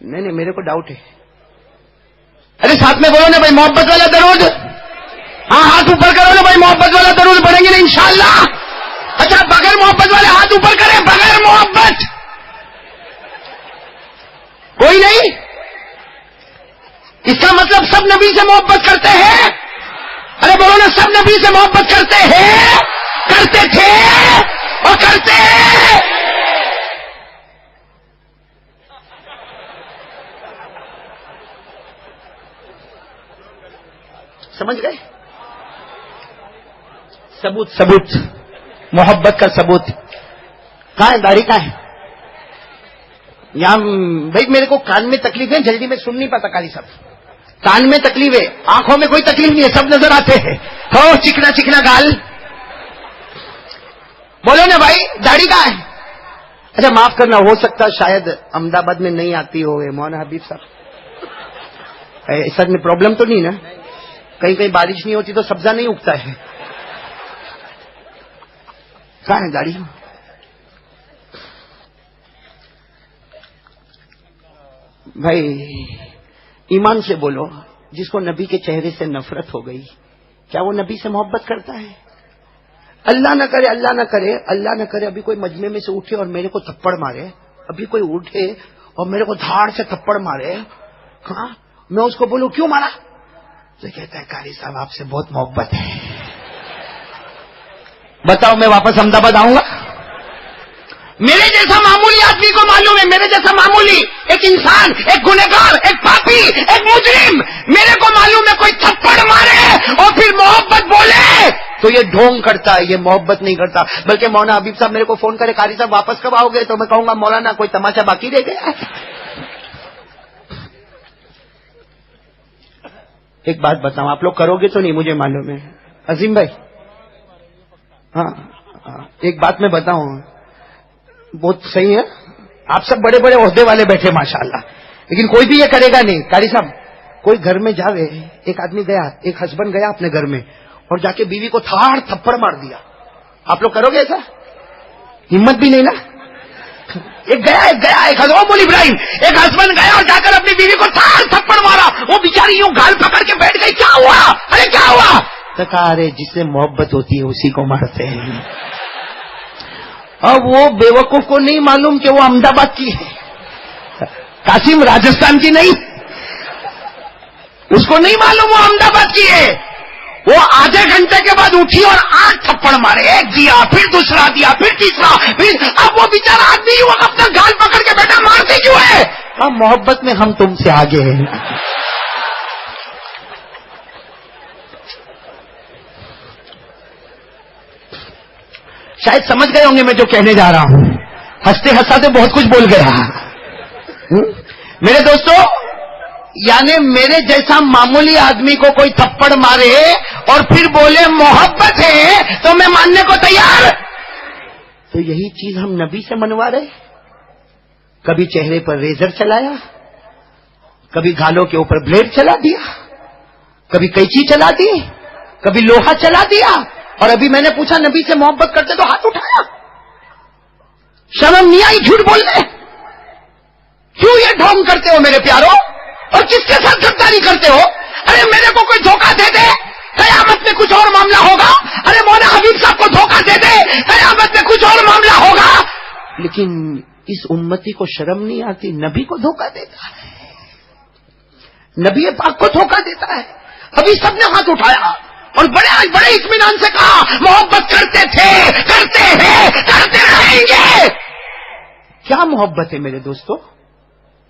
Speaker 1: نہیں میرے کو ڈاؤٹ ہے۔ ارے ساتھ میں بولو نا بھائی محبت والا درود، ہاں ہاتھ اوپر کرو نا بھائی، محبت والا درود پڑھیں گے نا انشاءاللہ؟ اچھا بغیر محبت والے ہاتھ اوپر کریں، بغیر محبت کوئی نہیں؟ اس کا مطلب سب نبی سے محبت کرتے ہیں؟ ارے بولو نا، سب نبی سے محبت کرتے ہیں، کرتے تھے اور کرتے ہیں۔ سمجھ گئے؟ ثبوت محبت کا ثبوت کہاں ہے؟ داڑھی کہاں ہے؟ یہاں بھائی میرے کو کان میں تکلیف ہے، جلدی میں سن نہیں پاتا قاری صاحب، کان میں تکلیف ہے، آنکھوں میں کوئی تکلیف نہیں ہے، سب نظر آتے ہیں، ہو چکنا چکنا گال، بولو نا بھائی داڑھی کہاں ہے؟ اچھا معاف کرنا، ہو سکتا شاید احمد آباد میں نہیں آتی ہوئے مولانا حبیب صاحب، ایسا میں پرابلم تو نہیں نا؟ کہیں کہیں بارش نہیں ہوتی تو سبزہ نہیں اگتا ہے، کہاں ہے داڑھی؟ بھائی ایمان سے بولو، جس کو نبی کے چہرے سے نفرت ہو گئی کیا وہ نبی سے محبت کرتا ہے؟ اللہ نہ کرے، اللہ نہ کرے، اللہ نہ کرے ابھی کوئی مجمع میں سے اٹھے اور میرے کو تھپڑ مارے، ابھی کوئی اٹھے اور میرے کو دھاڑ سے تھپڑ مارے، ہاں میں اس کو بولوں کیوں مارا؟ تو کہتا ہے قاری صاحب آپ سے بہت محبت ہے۔ بتاؤ میں واپس احمد آباد آؤں گا؟ میرے جیسا معمولی آدمی کو معلوم ہے، میرے جیسا معمولی ایک انسان، ایک گنہگار، ایک پاپی، ایک مجرم، میرے کو معلوم ہے کوئی تھپڑ مارے اور پھر محبت بولے تو یہ ڈھونگ کرتا ہے، یہ محبت نہیں کرتا۔ بلکہ مولانا حبیب صاحب میرے کو فون کرے قاری صاحب واپس کب آؤ گے، تو میں کہوں گا مولانا کوئی تماشا باقی رہ گیا۔ ایک بات بتاؤں، آپ لوگ کرو گے تو نہیں مجھے معلوم ہے، عظیم بھائی ہاں ایک بات میں بتاؤں، بہت صحیح ہے، آپ سب بڑے بڑے عہدے والے بیٹھے ماشاءاللہ، لیکن کوئی بھی یہ کرے گا نہیں۔ قاری صاحب کوئی گھر میں جاوے، ایک آدمی گیا، ایک ہسبینڈ گیا اپنے گھر میں اور جا کے بیوی کو تھاڑ تھپڑ مار دیا، آپ لوگ کرو گے ایسا؟ ہمت بھی نہیں نا؟ ایک حضرت مول ابراہیم، ایک ہسبینڈ گیا اور جا کر اپنی بیوی کو تھاڑ تھپڑ مارا، وہ بیچاری یوں گال پکڑ کے بیٹھ گئی، کیا ہوا؟ ارے کیا ہوا؟ تو کہا ارے جس سے محبت ہوتی ہے اسی کو مارتے ہیں۔ اور وہ بیوقوف کو نہیں معلوم کہ وہ احمد آباد کی ہے، قاسم راجستھان کی نہیں، اس کو نہیں معلوم وہ احمد آباد کی ہے۔ وہ آدھے گھنٹے کے بعد اٹھی اور 8 تھپڑ مارے، ایک دیا پھر دوسرا دیا پھر تیسرا، پھر اب وہ بیچارہ آدمی وہ اپنا گال پکڑ کے بیٹھا، مارتے کیوں ہے؟ ہم محبت میں ہم تم سے آگے ہیں۔ شاید سمجھ گئے ہوں گے میں جو کہنے جا رہا ہوں، ہنستے ہنساتے بہت کچھ بول گیا۔ میرے دوستو یعنی میرے جیسا معمولی آدمی کو کوئی تھپڑ مارے اور پھر بولے محبت ہے تو میں ماننے کو تیار. تو یہی چیز ہم نبی سے منوا رہے. کبھی چہرے پر ریزر چلایا, کبھی گالوں کے اوپر بلیڈ چلا دیا, کبھی قینچی چلا دی, کبھی لوہا چلا دیا. اور ابھی میں نے پوچھا نبی سے محبت کرتے تو ہاتھ اٹھایا. شرم نہیں آئی جھوٹ بولنے؟ کیوں یہ ڈھونگ کرتے ہو میرے پیاروں؟ اور کس کے ساتھ غداری کرتے ہو؟ ارے میرے کو کوئی دھوکہ دے دے, قیامت میں کچھ اور معاملہ ہوگا. ارے مولانا حبیب صاحب کو دھوکہ دے دے, قیامت میں کچھ اور معاملہ ہوگا. لیکن اس امتی کو شرم نہیں آتی, نبی کو دھوکہ دیتا ہے, نبی پاک کو دھوکہ دیتا ہے. ابھی سب نے ہاتھ اٹھایا اور بڑے اطمینان سے کہا محبت کرتے تھے, کرتے ہیں, کرتے رہیں گے. کیا محبت ہے میرے دوستو؟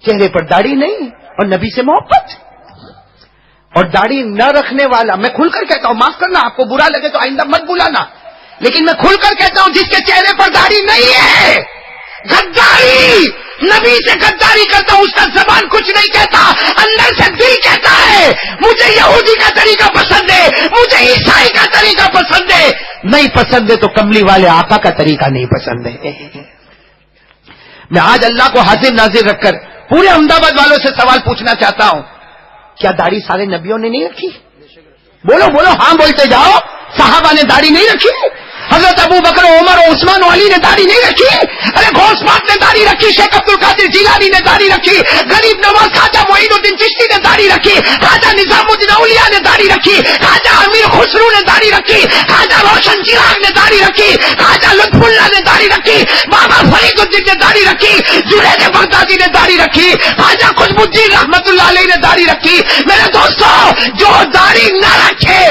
Speaker 1: چہرے پر داڑھی نہیں اور نبی سے محبت. اور داڑھی نہ رکھنے والا, میں کھل کر کہتا ہوں, معاف کرنا آپ کو برا لگے تو آئندہ مت بلانا, لیکن میں کھل کر کہتا ہوں جس کے چہرے پر داڑھی نہیں ہے, غداری, نبی سے غداری کرتا ہوں, اس کا زبان کچھ نہیں کہتا, اندر سے دل کہتا ہے مجھے یہودی کا طریقہ پسند ہے, مجھے عیسائی کا طریقہ پسند ہے. نہیں پسند ہے تو کملی والے آقا کا طریقہ نہیں پسند ہے. میں آج اللہ کو حاضر ناظر رکھ کر پورے احمد آباد والوں سے سوال پوچھنا چاہتا ہوں, کیا داڑھی سارے نبیوں نے نہیں رکھی؟ بولو بولو, ہاں بولتے جاؤ. صحابہ نے داڑھی نہیں رکھی؟ حضرت ابو بکر, عمر, عثمان و علی نے داڑھی نہیں رکھی؟ ارے غوث پاک نے داڑھی رکھی, شیخ عبد القادر جیلانی نے داڑھی رکھی, غریب نواز خواجہ معین الدین چشتی نے داڑھی رکھی, خواجہ نظام الدین اولیاء نے داڑھی رکھی, خواجہ امیر خسرو نے داڑھی رکھی, خواجہ روشن چراغ نے داڑھی رکھی, خواجہ لطف اللہ نے داڑھی رکھی, بابا فرید الدین نے داڑھی رکھی, جنید بغدادی نے داڑھی رکھی, خواجہ قطب الدین رحمت اللہ علیہ نے داڑھی رکھی. میرے دوستو, جو داڑھی نہ رکھے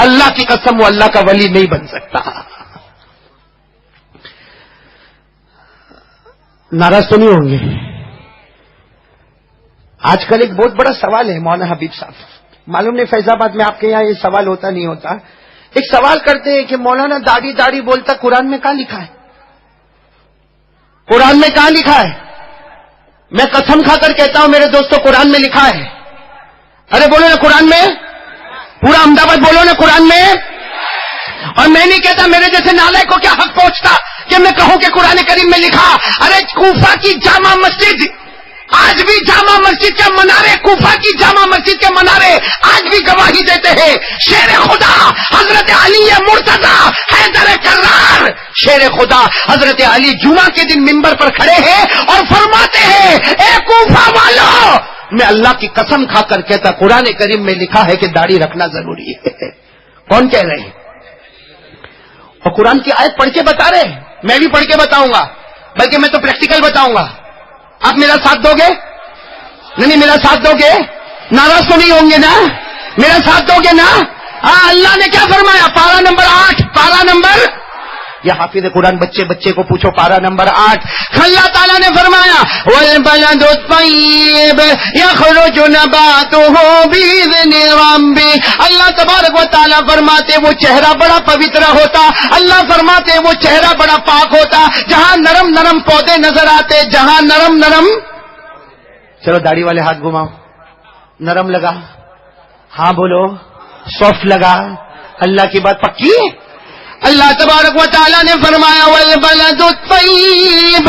Speaker 1: اللہ کی قسم وہ اللہ کا ولی نہیں بن سکتا. ناراض تو نہیں ہوں گے؟ آج کل ایک بہت بڑا سوال ہے مولانا حبیب صاحب, معلوم نہیں فیض آباد میں آپ کے یہاں یہ سوال ہوتا نہیں ہوتا. ایک سوال کرتے ہیں کہ مولانا داڑھی داڑھی بولتا قرآن میں کہاں لکھا ہے؟ قرآن میں کہاں لکھا ہے؟ میں قسم کھا کر کہتا ہوں میرے دوستوں, قرآن میں لکھا ہے. ارے بولو نا قرآن میں, پورا احمد آباد بولو نا قرآن میں. اور میں نہیں کہتا میرے جیسے نالائق کو کیا حق پہنچتا کہ میں کہوں کہ قرآن کریم میں لکھا. ارے کوفہ کی جامع مسجد, آج بھی جامع مسجد کے منارے, کوفہ کی جامع مسجد کے منارے آج بھی گواہی دیتے ہیں. شیر خدا حضرت علی مرتضی حیدر کرار, شیر خدا حضرت علی جمعہ کے دن منبر پر کھڑے ہیں اور فرماتے ہیں اے کوفہ والو, میں اللہ کی قسم کھا کر کہتا قرآن کریم میں لکھا ہے کہ داڑھی رکھنا ضروری ہے. کون کہہ رہے ہیں؟ اور قرآن کی آیت پڑھ کے بتا رہے ہیں, میں بھی پڑھ کے بتاؤں گا, بلکہ میں تو پریکٹیکل بتاؤں گا. آپ میرا ساتھ دو گے؟ نہیں میرا ساتھ دو گے؟ ناراض تو نہیں ہوں گے نا؟ میرا ساتھ دو گے نا؟ ہاں. اللہ نے کیا فرمایا؟ پارہ نمبر 8, پارہ نمبر, یا حافظ قرآن بچے کو پوچھو, پارہ نمبر 8. اللہ تعالیٰ نے فرمایا وَالْبَلَدُ الطَّيِّبُ يَخْرُجُ نَبَاتُهُ بِإِذْنِ رَبِّهِ. اللہ تبارک و تعالیٰ فرماتے وہ چہرہ بڑا پوتر ہوتا, اللہ فرماتے وہ چہرہ بڑا پاک ہوتا جہاں نرم نرم پودے نظر آتے, جہاں نرم نرم. چلو داڑھی والے ہاتھ گھماؤ, نرم لگا, ہاں بولو, سافٹ لگا. اللہ کی بات پکی. اللہ تبارک و تعالیٰ نے فرمایا والبلد الطیب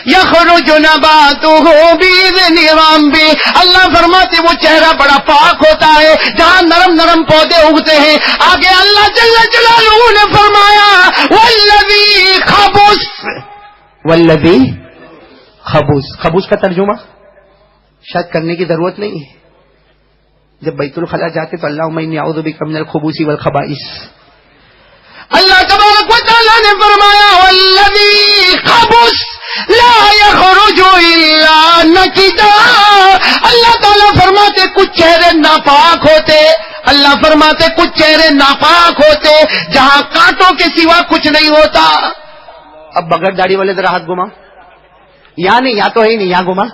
Speaker 1: یخرج نباتہ بإذن ربہ. اللہ فرماتے وہ چہرہ بڑا پاک ہوتا ہے جہاں نرم نرم پودے اگتے ہیں. آگے اللہ جل جلالہ نے فرمایا والذی خبث, والذی خبث. خبث کا ترجمہ شاید کرنے کی ضرورت نہیں ہے. جب بیت الخلا جاتے تو اللہم انی اعوذ بک من الخبث والخبائث. اللہ تبارک و تعالیٰ نے فرمایا والذی خبث لا یخرج الا نکدا. اللہ تعالیٰ فرماتے کچھ چہرے ناپاک ہوتے, اللہ فرماتے کچھ چہرے ناپاک ہوتے جہاں کانٹوں کے سوا کچھ نہیں ہوتا. اب بغیر داڑھی والے ذرا ہاتھ گھما, یہاں نہیں, یہاں تو ہے ہی نہیں, یہاں گھما.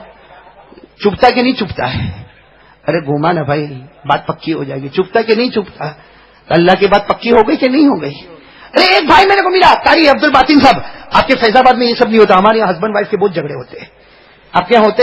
Speaker 1: چپتا کہ نہیں چپتا ہے؟ ارے گھما نا بھائی, بات پکی ہو جائے گی. چپتا کہ نہیں چپتا؟ اللہ کی بات پکی ہو گئی کہ نہیں ہو گئی؟ ارے ایک بھائی میرے کو ملا, قاری عبد الباطن صاحب, آپ کے فیض آباد میں یہ سب نہیں ہوتا, ہمارے یہاں ہسبینڈ وائف کے بہت جھگڑے ہوتے ہیں. آپ کے یہاں ہوتے؟